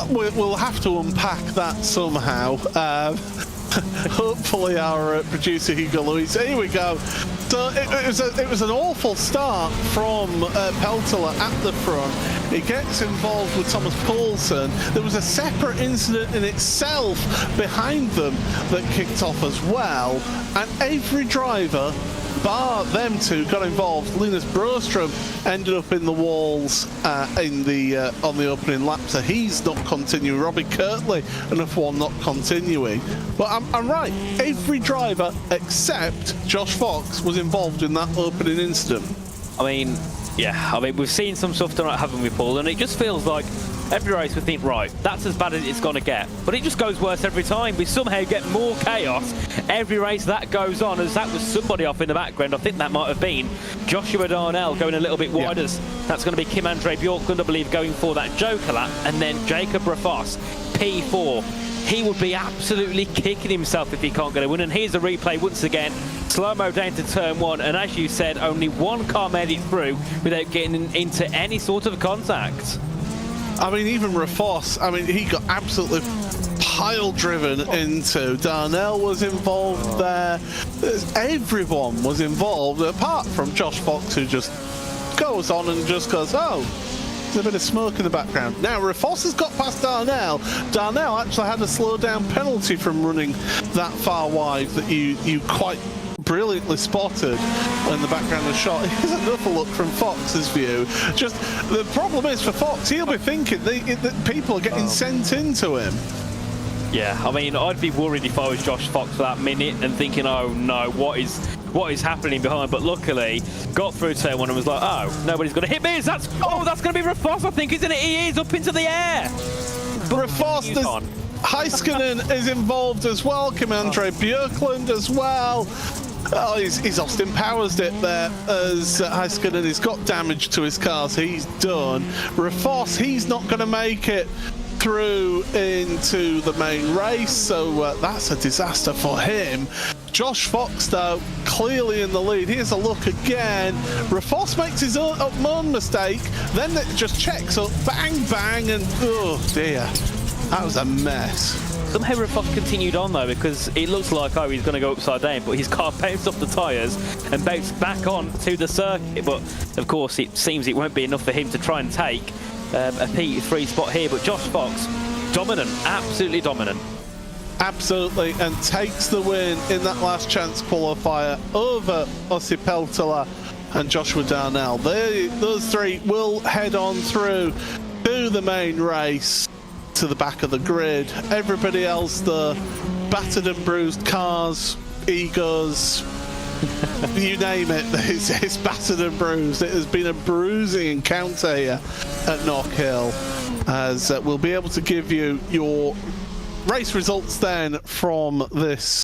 we'll have to unpack that somehow. Hopefully our producer Hugo Luis. Here we go. So it was an awful start from Peltola at the front. He gets involved with Thomas Poulsen. There was a separate incident in itself behind them that kicked off as well. And every driver, bar them two, got involved. Linus Broström ended up in the walls on the opening lap, so he's not continuing. Robbie Kirtley and F1 not continuing. But I'm right. Every driver except Josh Fox was involved in that opening incident. I mean, yeah, I mean, we've seen some stuff tonight, haven't we, Paul? And it just feels like every race we think, right, that's as bad as it's going to get. But it just goes worse every time. We somehow get more chaos every race that goes on, as that was somebody off in the background. I think that might have been Joshua Darnell going a little bit wide, as that's going to be Kim-Andre Bjorklund, I believe, going for that Joker lap. And then Jacob Rafoss, P4. He would be absolutely kicking himself if he can't get a win. And here's the replay once again. Slow-mo down to turn 1, and as you said, only one car made it through without getting into any sort of contact. I mean, even Rafoss, I mean, he got absolutely pile-driven into. Darnell was involved there. Everyone was involved, apart from Josh Fox, who just goes on and just goes, oh, there's a bit of smoke in the background. Now, Rafoss has got past Darnell. Darnell actually had a slow-down penalty from running that far wide that you quite brilliantly spotted in the background of the shot. Here's another look from Fox's view. Just the problem is for Fox, he'll be thinking that people are getting sent into him. Yeah, I mean, I'd be worried if I was Josh Fox for that minute and thinking, oh no, what is happening behind? But luckily, got through turn one and was like, oh, nobody's going to hit me. That's going to be Rafos, I think, isn't it? He is up into the air. Rafos, Heiskanen is involved as well. Commandre Björklund as well. Oh, he's Austin Powers it there as Heiskanen has got damage to his cars. He's done. Rafos, he's not going to make it through into the main race, so that's a disaster for him. Josh Fox, though, clearly in the lead. Here's a look again. Rafos makes his own mistake, then it just checks up, bang, bang, and oh dear, that was a mess. Somehow Rafos continued on though, because it looks like, oh, he's going to go upside down, but his car bounced off the tyres and bounced back on to the circuit. But of course, it seems it won't be enough for him to try and take a P3 spot here. But Josh Fox, dominant, absolutely dominant. Absolutely, and takes the win in that last chance qualifier over Ossi Peltola and Joshua Darnell. Those three will head on through to the main race, to the back of the grid. Everybody else, the battered and bruised cars, egos, you name it, it's battered and bruised. It has been a bruising encounter here at Knockhill, as we'll be able to give you your race results then from this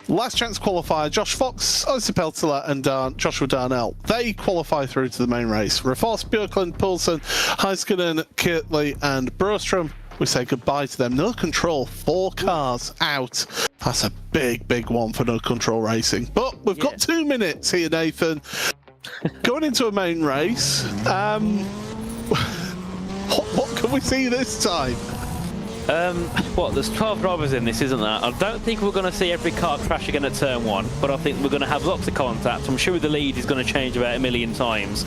last chance qualifier. Josh Fox, Ossi Peltola and Joshua Darnell, they qualify through to the main race. Rafos, Björklund, Poulsen, Heiskanen, Kirtley and Broström, we say goodbye to them. No Control, 4 cars out. That's a big one for No Control Racing. But we've got 2 minutes here, Nathan. Going into a main race, what can we see this time? There's 12 drivers in this, isn't there? I don't think we're going to see every car crash again at turn 1, but I think we're going to have lots of contact. I'm sure the lead is going to change about 1 million times.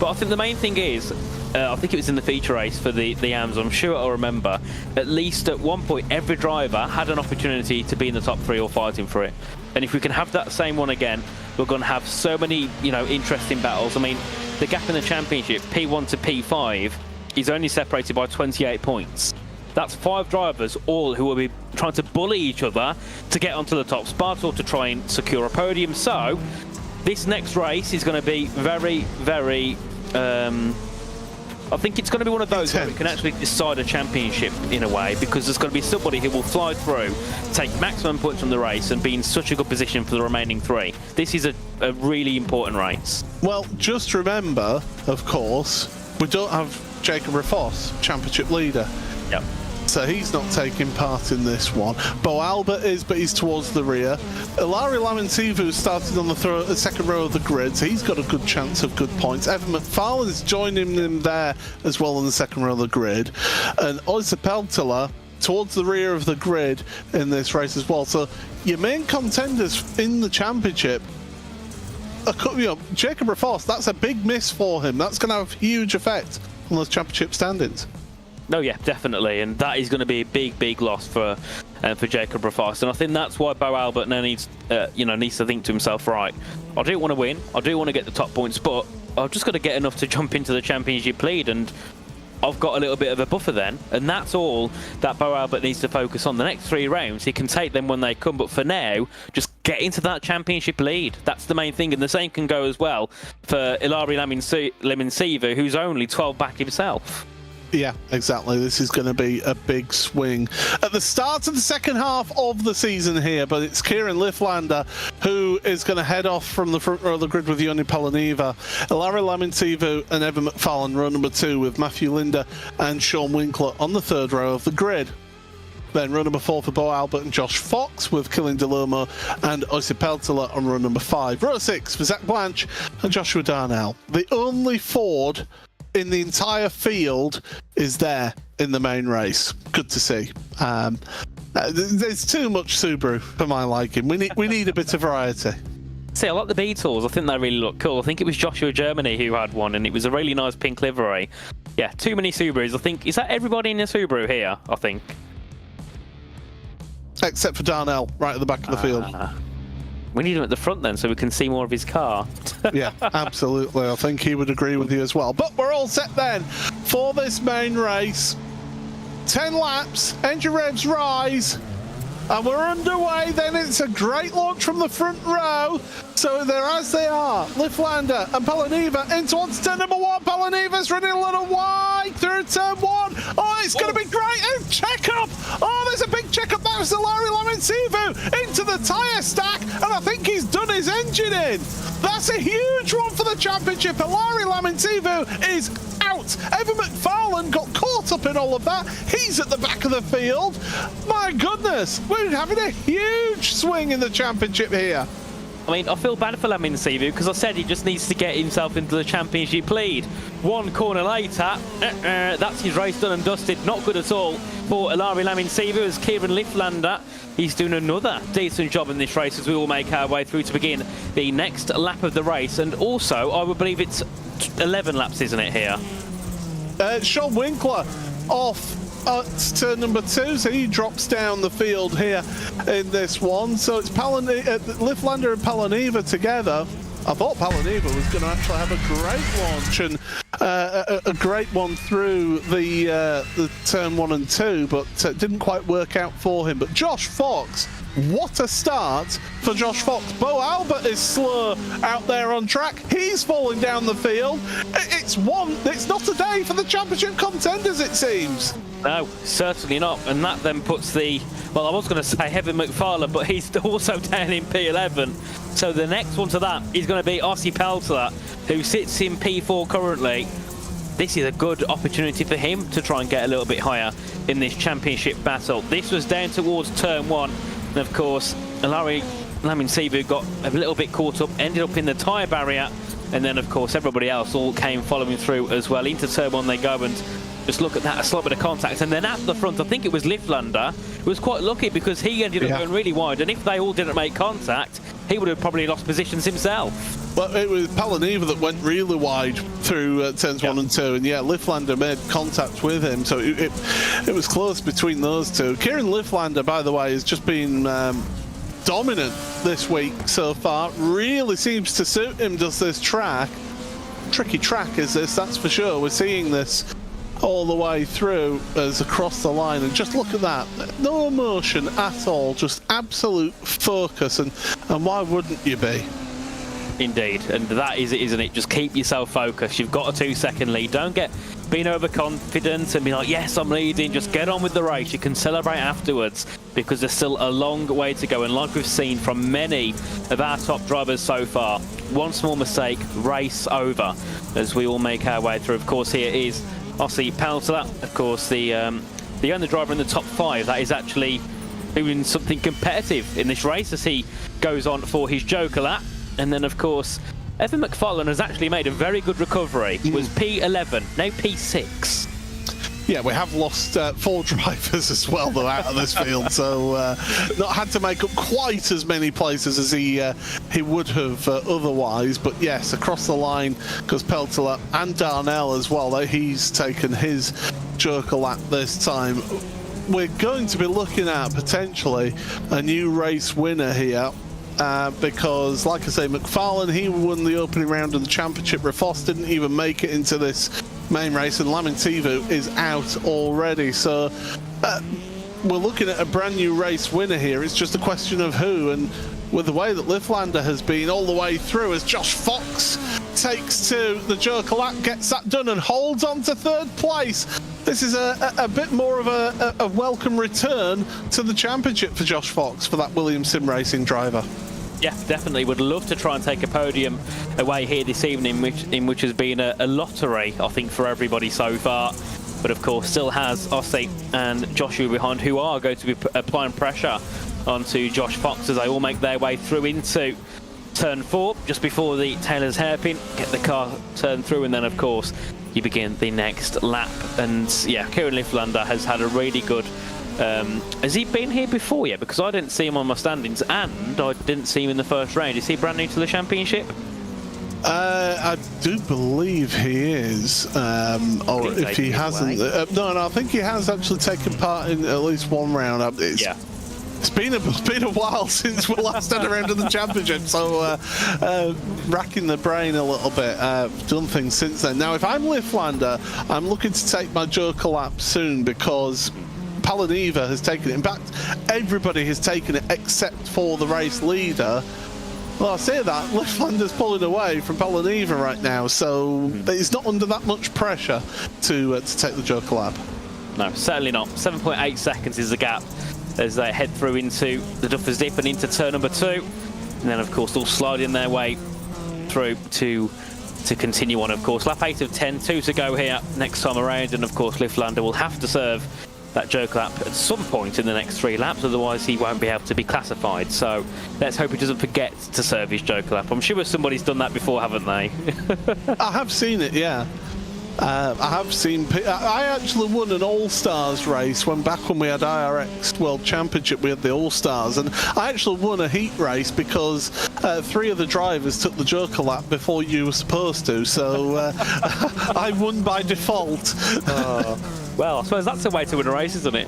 But I think the main thing is, I think it was in the feature race for the AMS, I'm sure I'll remember, at least at one point every driver had an opportunity to be in the top 3 or fighting for it. And if we can have that same one again, we're going to have so many, interesting battles. I mean, the gap in the championship, P1 to P5, is only separated by 28 points. That's 5 drivers, all who will be trying to bully each other to get onto the top spot or to try and secure a podium. So this next race is going to be very, I think it's going to be one of those where we can actually decide a championship in a way, because there's going to be somebody who will fly through, take maximum points from the race and be in such a good position for the remaining 3. This is a really important race. Well, just remember, of course, we don't have Jacob Rafos, championship leader. Yep. So he's not taking part in this one. Beau Albert is, but he's towards the rear. Ilari Lamansivu started on the second row of the grid, so he's got a good chance of good points. Evan McFarlane's joining him there as well on the second row of the grid. And Ossi Peltola towards the rear of the grid in this race as well. So your main contenders in the championship, Jacob Rafos, that's a big miss for him. That's going to have a huge effect on those championship standings. Oh yeah, definitely, and that is going to be a big loss for Jacob Rafos, and I think that's why Beau Albert now needs to think to himself, right, I do want to win, I do want to get the top points, but I've just got to get enough to jump into the championship lead, and I've got a little bit of a buffer then, and that's all that Beau Albert needs to focus on. The next 3 rounds, he can take them when they come, but for now, just get into that championship lead. That's the main thing, and the same can go as well for Ilari Lamansivu, who's only 12 back himself. Yeah, exactly. This is going to be a big swing at the start of the second half of the season here, but it's Kieran Lifflander who is going to head off from the front row of the grid with Yoni Palaniva. Ilari Lamansivu and Evan McFarlane row number 2 with Matthew Linder and Sean Winkler on the third row of the grid. Then row number 4 for Beau Albert and Josh Fox with Quentin Dall'Olmo and Ossi Peltola on row number 5. Row 6 for Zach Blanche and Joshua Darnell. The only Ford in the entire field is there in the main race. Good to see. There's too much Subaru for my liking. We need a bit of variety. See, I like the Beetles. I think they really look cool. I think it was Joshua Germany who had one, and it was a really nice pink livery. Yeah, too many Subarus. I think, is that everybody in a Subaru here, I think? Except for Darnell, right at the back of the field. We need him at the front then, so we can see more of his car. Yeah, absolutely. I think he would agree with you as well. But we're all set then for this main race. 10 laps, engine revs rise, and we're underway. Then it's a great launch from the front row. So they're as they are. Lifflander and Palaniva into onto turn number 1. Palaniva's running a little wide through turn 1. Oh, it's going to be great. And check up. Oh, there's a big check up. That was Larry Laminsivu into the tyre stack. And I think he's done his engine in. That's a huge one for the championship. And Larry Laminsivu is out. Evan McFarlane got caught up in all of that. He's at the back of the field. My goodness, we're having a huge swing in the championship here. I mean, I feel bad for Laminsivu because I said he just needs to get himself into the championship lead. One corner later, that's his race done and dusted. Not good at all for Larry Laminsivu as Kieran Lifflander. He's doing another decent job in this race as we all make our way through to begin the next lap of the race. And also, I would believe it's 11 laps, isn't it, here? Sean Winkler off at turn number 2, so he drops down the field here in this one. So it's Lifflander and Palaniva together. I thought Palaniva was going to actually have a great launch and a great one through the turn 1 and 2, but it didn't quite work out for him. But Josh Fox, what a start for Josh Fox. Beau Albert is slow out there on track. He's falling down the field. It's not a day for the championship contenders, it seems. No, certainly not. And that then puts the, well, I was going to say Evan McFarlane, but he's also down in P11. So the next one to that is going to be Ossie Peltola, who sits in P4 currently. This is a good opportunity for him to try and get a little bit higher in this championship battle. This was down towards turn 1. And of course, Larry Laminsivu got a little bit caught up, ended up in the tyre barrier. And then, of course, everybody else all came following through as well. Into turn 1 they go, and just look at that, a slight bit of contact. And then at the front, I think it was Lifflander, who was quite lucky because he ended up going really wide. And if they all didn't make contact, he would have probably lost positions himself. Well, it was Palaniva that went really wide through turns 1 and 2, and yeah, Lifflander made contact with him, so it was close between those two. Kieran Lifflander, by the way, has just been dominant this week so far. Really seems to suit him, does this track. Tricky track is this, that's for sure. We're seeing this all the way through as across the line, and just look at that, no emotion at all, just absolute focus, and why wouldn't you be? Indeed, and that is it, isn't it? Just keep yourself focused. You've got a 2-second lead. Don't get being overconfident and be like, yes, I'm leading. Just get on with the race. You can celebrate afterwards because there's still a long way to go. And like we've seen from many of our top drivers so far, one small mistake, race over, as we all make our way through. Of course, here is Ossie Peltola, of course, the only driver in the top 5 that is actually doing something competitive in this race as he goes on for his Joker lap. And then, of course, Evan McFarlane has actually made a very good recovery. Was P11, now P6. Yeah, we have lost 4 drivers as well, though, out of this field, so not had to make up quite as many places as he would have otherwise. But yes, across the line, because Peltola and Darnell as well, he's taken his Joker lap this time. We're going to be looking at potentially a new race winner here. Because, like I say, McFarlane, he won the opening round of the championship. Rafos didn't even make it into this main race, and Laminsivu is out already. So we're looking at a brand new race winner here. It's just a question of who, and with the way that Lifflander has been all the way through, as Josh Fox takes to the Joker lap, gets that done and holds on to 3rd place. This is a bit more of a welcome return to the championship for Josh Fox, for that Williams Sim Racing driver. Yeah, definitely. Would love to try and take a podium away here this evening, which has been a lottery, I think, for everybody so far. But of course, still has Ossie and Joshua behind, who are going to be applying pressure onto Josh Fox as they all make their way through into turn 4, just before the Taylor's hairpin. Get the car turned through, and then, of course, you begin the next lap. And yeah, Kieran Lifflander has had a really good has he been here before yet? Because I didn't see him on my standings, and I didn't see him in the first round. Is he brand new to the championship? I do believe he is, or if he hasn't, no, I think he has actually taken part in at least one round. It's been a while since we last had a round of the championship, so racking the brain a little bit. Done things since then. Now, if I'm Lifflander, I'm looking to take my Joker lap soon, because Palaniva has taken it. In fact, everybody has taken it except for the race leader. Well, I say that, Liftlander's pulling away from Palaniva right now, so he's not under that much pressure to take the Joker lap. No, certainly not. 7.8 seconds is the gap as they head through into the Duffers Dip and into turn number 2. And then, of course, they'll slide in their way through to continue on, of course. Lap 8 of 10, 2 to go here next time around. And, of course, Liftlander will have to serve that Joker lap at some point in the next 3 laps, otherwise he won't be able to be classified. So let's hope he doesn't forget to serve his Joker lap. I'm sure somebody's done that before, haven't they? I have seen it, yeah. I have seen. I actually won an All-Stars race when we had iRX World Championship. We had the All-Stars, and I actually won a heat race because 3 of the drivers took the Joker lap before you were supposed to. So I won by default. Well, I suppose that's a way to win a race, isn't it?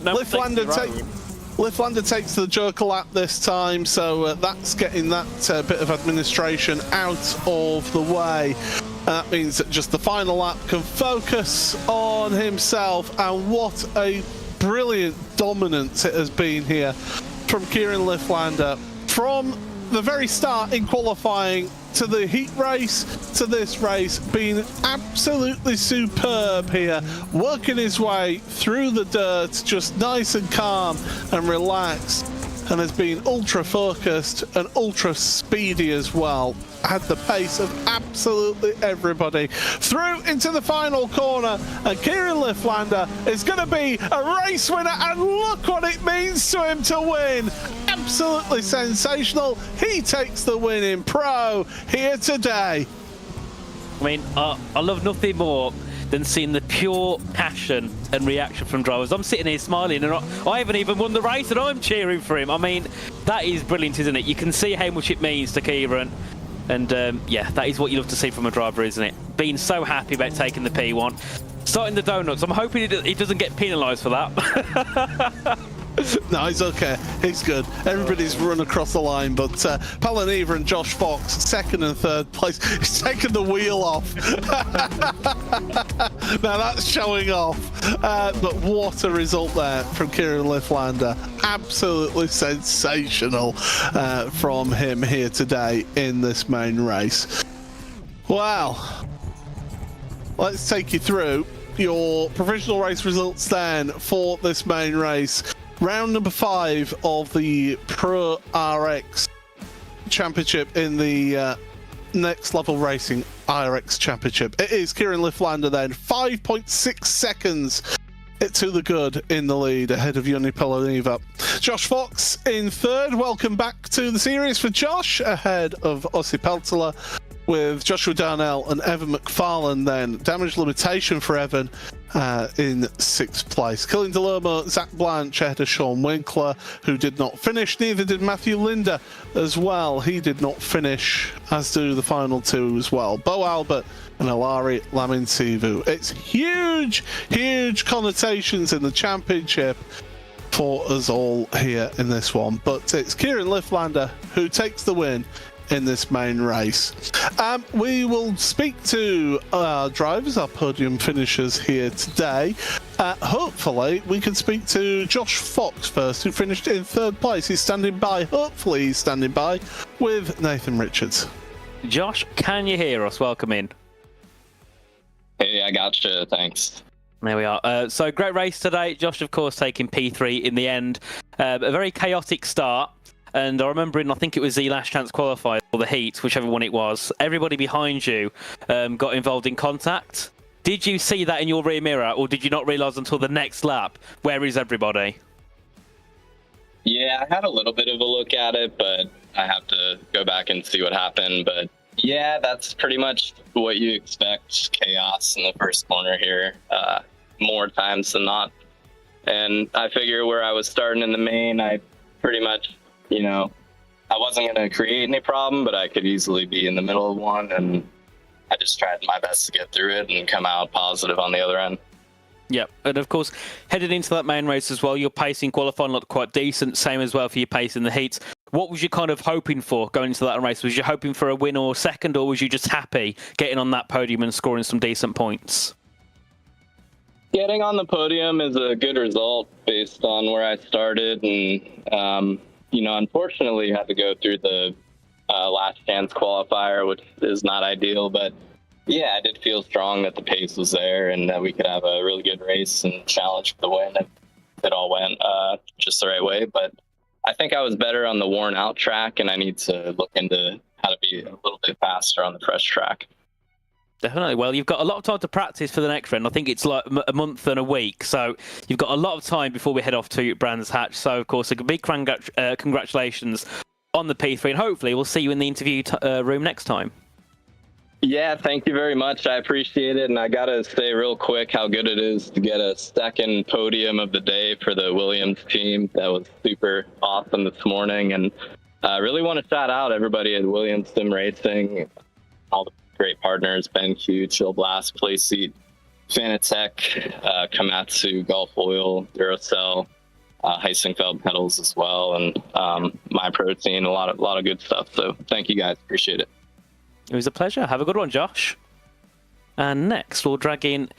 No, Liftlander takes the Joker lap this time, so that's getting that bit of administration out of the way. That means that just the final lap can focus on himself, and what a brilliant dominance it has been here from Kieran Liftlander. From the very start in qualifying to the heat race to this race, being absolutely superb here, working his way through the dirt, just nice and calm and relaxed, and has been ultra focused and ultra speedy as well. Had the pace of absolutely everybody through into the final corner, and Kieran Liftlander is going to be a race winner, and look what it means to him to win. Absolutely sensational. He takes the win in pro here today. I mean, I love nothing more than seeing the pure passion and reaction from drivers. I'm sitting here smiling, and I haven't even won the race and I'm cheering for him. I mean, that is brilliant, isn't it? You can see how much it means to Kieran. And yeah, that is what you love to see from a driver, isn't it? Being so happy about taking the P1. Starting the donuts. I'm hoping he doesn't get penalised for that. No, he's okay. He's good. Everybody's run across the line, but Palaniva and Josh Fox, 2nd and 3rd place. He's taken the wheel off. Now that's showing off. But what a result there from Kieran Liftlander. Absolutely sensational from him here today in this main race. Wow. Let's take you through your provisional race results then for this main race. Round number 5 of the Pro RX Championship in the Next Level Racing iRX Championship. It is Kieran Liftlander then, 5.6 seconds to the good in the lead ahead of Joni Palaniva. Josh Fox in 3rd. Welcome back to the series for Josh, ahead of Ossi Peltola, with Joshua Darnell and Evan McFarlane then. Damage limitation for Evan in 6th place. Quentin Dall'Olmo, Zach Blanche ahead of Sean Winkler, who did not finish. Neither did Matthew Linder as well. He did not finish, as do the final 2 as well. Beau Albert and Alari Laminsivu. It's huge, huge connotations in the championship for us all here in this one. But it's Kieran Liftlander who takes the win in this main race. We will speak to our drivers, our podium finishers here today. Hopefully we can speak to Josh Fox first, who finished in 3rd place. He's standing by, hopefully he's standing by, with Nathan Richards. Josh, can you hear us? Welcome in. Hey, I gotcha, thanks. There we are. So great race today. Josh, of course, taking P3 in the end. A very chaotic start. And I remember I think it was the last chance qualifier or the heat, whichever one it was, everybody behind you got involved in contact. Did you see that in your rear mirror, or did you not realise until the next lap? Where is everybody? Yeah, I had a little bit of a look at it, but I have to go back and see what happened. But yeah, that's pretty much what you expect. Chaos in the first corner here, more times than not. And I figure where I was starting in the main, I pretty much, you know, I wasn't going to create any problem, but I could easily be in the middle of one, and I just tried my best to get through it and come out positive on the other end. Yep, and of course, headed into that main race as well, your pacing qualifying looked quite decent, same as well for your pace in the heats. What was you kind of hoping for going into that race? Was you hoping for a win or second, or was you just happy getting on that podium and scoring some decent points? Getting on the podium is a good result based on where I started, and unfortunately, had to go through the last chance qualifier, which is not ideal. But yeah, I did feel strong that the pace was there and that we could have a really good race and challenge for the win if it all went just the right way. But I think I was better on the worn out track, and I need to look into how to be a little bit faster on the fresh track. Definitely. Well, you've got a lot of time to practice for the next round. I think it's like a month and a week. So you've got a lot of time before we head off to Brands Hatch. So, of course, a big congratulations on the P3. And hopefully we'll see you in the interview room next time. Yeah, thank you very much. I appreciate it. And I got to say real quick how good it is to get a second podium of the day for the Williams team. That was super awesome this morning. And I really want to shout out everybody at Williams Sim Racing, all the great partners, Ben Q, Chill Blast, Playseat, Fanatec, Komatsu, Gulf Oil, Duracell, Heisenfeld pedals as well, and My Protein, a lot of good stuff. So thank you guys, appreciate it. It was a pleasure. Have a good one, Josh. And next we'll drag in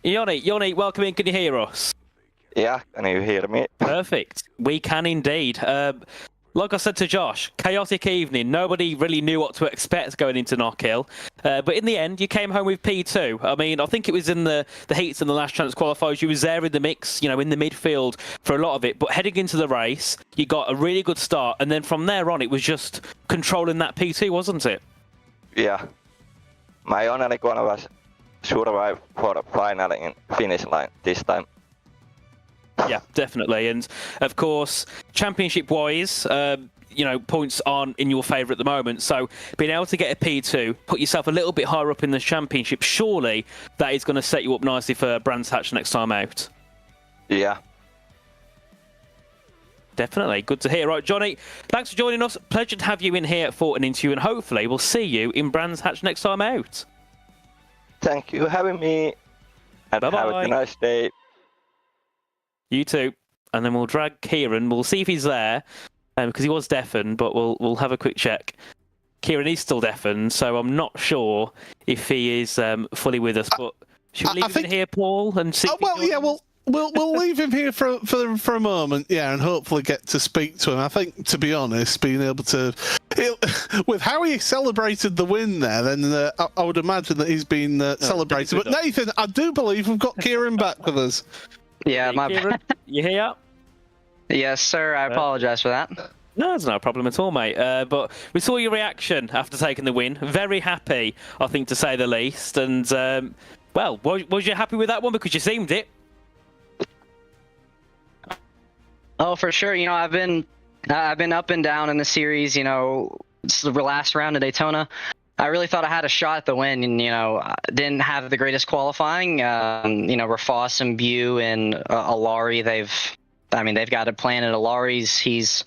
Yoni. Yoni, welcome in. Can you hear us? Yeah, can you hear me? Perfect. We can indeed. Like I said to Josh, chaotic evening. Nobody really knew what to expect going into Knockhill. But in the end, you came home with P2. I mean, I think it was in the heats and the last chance qualifiers. You was there in the mix, in the midfield for a lot of it. But heading into the race, you got a really good start. And then from there on, it was just controlling that P2, wasn't it? Yeah. My only goal was survive for the final in finish line this time. Yeah, definitely. And of course, championship-wise, points aren't in your favour at the moment. So being able to get a P2, put yourself a little bit higher up in the championship, surely that is going to set you up nicely for Brands Hatch next time out. Yeah. Definitely. Good to hear. Right, Johnny, thanks for joining us. Pleasure to have you in here for an interview, and hopefully we'll see you in Brands Hatch next time out. Thank you for having me. And Bye-bye. Have a nice day. You too. And then we'll drag Kieran. We'll see if he's there, because he was deafened, but we'll have a quick check. Kieran is still deafened, so I'm not sure if he is fully with us. But should we leave him in here, Paul? And see. We'll leave him here for a moment, yeah, and hopefully get to speak to him. I think, to be honest, being able to, with how he celebrated the win there, then I would imagine that he's been celebrated. But Nathan, I do believe we've got Kieran back with us. Yeah, hey, Kieran, you here? Yes, sir. I apologize for that. No, it's no problem at all, mate. But we saw your reaction after taking the win. Very happy, I think, to say the least. And, was you happy with that one? Because you seemed it. Oh, for sure. I've been up and down in the series. It's the last round of Daytona. I really thought I had a shot at the win, and didn't have the greatest qualifying. Rafos and Beau and Alari, they've got a plan at Alari's. He's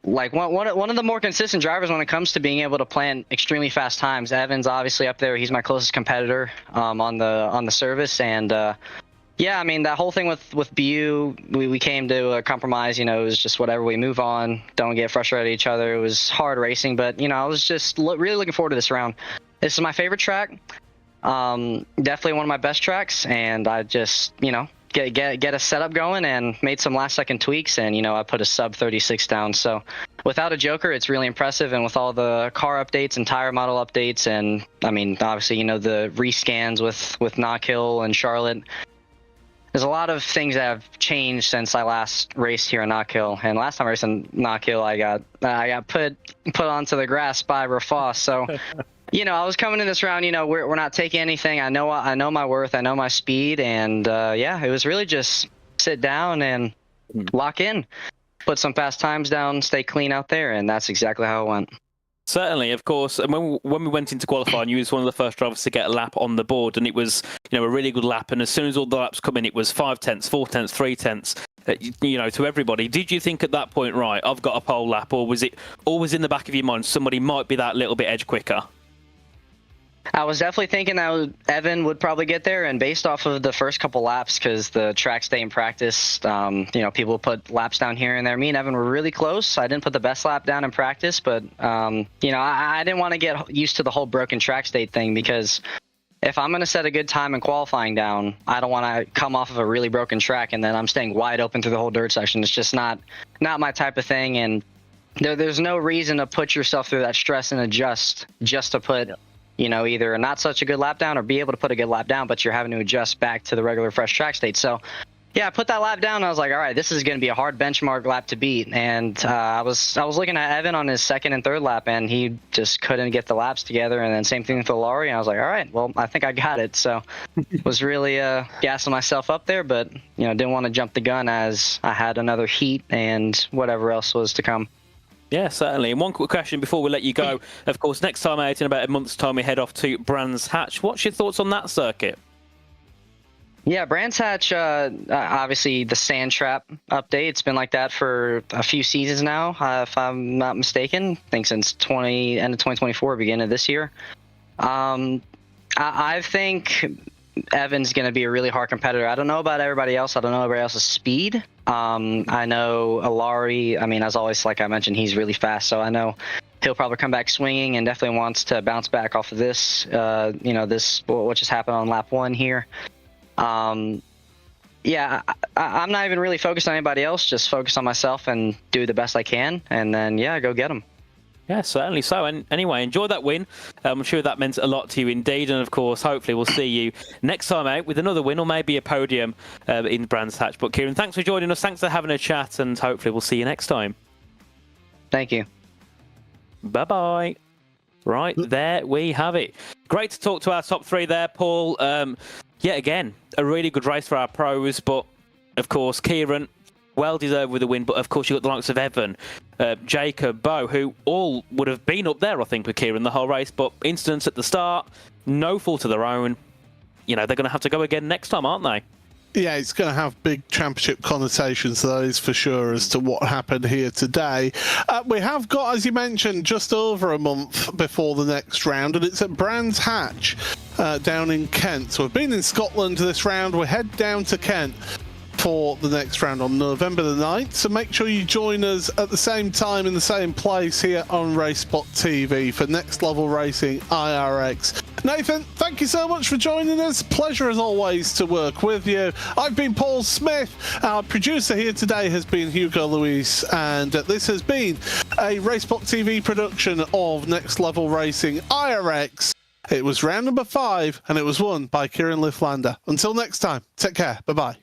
like one of the more consistent drivers when it comes to being able to plan extremely fast times. Evan's obviously up there. He's my closest competitor on the service, and yeah, that whole thing with Beau, we came to a compromise. It was just whatever. We move on, don't get frustrated at each other. It was hard racing, but I was just really looking forward to this round. This is my favorite track, definitely one of my best tracks, and I just get a setup going and made some last second tweaks, and I put a sub 36 down. So without a joker, it's really impressive, and with all the car updates and tire model updates, and obviously the rescans with Knockhill and Charlotte. There's a lot of things that have changed since I last raced here in Knockhill. And last time I raced in Knockhill, I got put onto the grass by Rafos. So, I was coming in this round. We're not taking anything. I know my worth. I know my speed. And it was really just sit down and lock in, put some fast times down, stay clean out there, and that's exactly how it went. Certainly, of course. And when we went into qualifying, you was one of the first drivers to get a lap on the board, and it was a really good lap. And as soon as all the laps come in, it was 5 tenths, 4 tenths, 3 tenths. To everybody. Did you think at that point, right, I've got a pole lap, or was it always in the back of your mind somebody might be that little bit edge quicker? I was definitely thinking that Evan would probably get there, and based off of the first couple laps, because the track's day in practice, people put laps down here and there. Me and Evan were really close. I didn't put the best lap down in practice, but I didn't want to get used to the whole broken track state thing, because if I'm going to set a good time in qualifying down, I don't want to come off of a really broken track and then I'm staying wide open through the whole dirt section. It's just not my type of thing. And there's no reason to put yourself through that stress and adjust just to put, either not such a good lap down or be able to put a good lap down, but you're having to adjust back to the regular fresh track state. So yeah, I put that lap down. And I was like, all right, this is going to be a hard benchmark lap to beat. And I was looking at Evan on his second and third lap, and he just couldn't get the laps together. And then same thing with Laurie. And I was like, all right, well, I think I got it. So was really gassing myself up there, but didn't want to jump the gun as I had another heat and whatever else was to come. Yeah, certainly. And one quick question before we let you go. Of course, next time out in about a month's time, we head off to Brands Hatch. What's your thoughts on that circuit? Yeah, Brands Hatch, obviously the sand trap update. It's been like that for a few seasons now, if I'm not mistaken. I think since end of 2024, beginning of this year. I think Evan's going to be a really hard competitor. I don't know about everybody else. I don't know everybody else's speed. I know Alari, as always, like I mentioned, he's really fast. So I know he'll probably come back swinging and definitely wants to bounce back off of this, what just happened on lap 1 here. Yeah, I'm not even really focused on anybody else, just focus on myself and do the best I can, and then, yeah, go get them. Yeah, certainly so. And anyway, enjoy that win. I'm sure that meant a lot to you indeed. And of course, hopefully we'll see you next time out with another win or maybe a podium in Brands Hatch. But Kieran, thanks for joining us. Thanks for having a chat, and hopefully we'll see you next time. Thank you. Bye-bye. Right, there we have it. Great to talk to our top 3 there, Paul. Yet again, a really good race for our pros, but of course, Kieran, well deserved with the win. But of course, you've got the likes of Evan, Jacob, Beau, who all would have been up there, I think, with Kieran the whole race. But incidents at the start, no fault of their own. They're going to have to go again next time, aren't they? Yeah, it's going to have big championship connotations, that is for sure, as to what happened here today. We have got, as you mentioned, just over a month before the next round, and it's at Brands Hatch down in Kent. So we've been in Scotland this round. We head down to Kent for the next round on November the 9th. So make sure you join us at the same time in the same place here on RaceSpot TV for Next Level Racing iRX. Nathan, thank you so much for joining us. Pleasure as always to work with you. I've been Paul Smith. Our producer here today has been Hugo Luis, and this has been a RaceSpot TV production of Next Level Racing iRX. It was round number 5, and it was won by Kieran Lifflander. Until next time, take care. Bye-bye.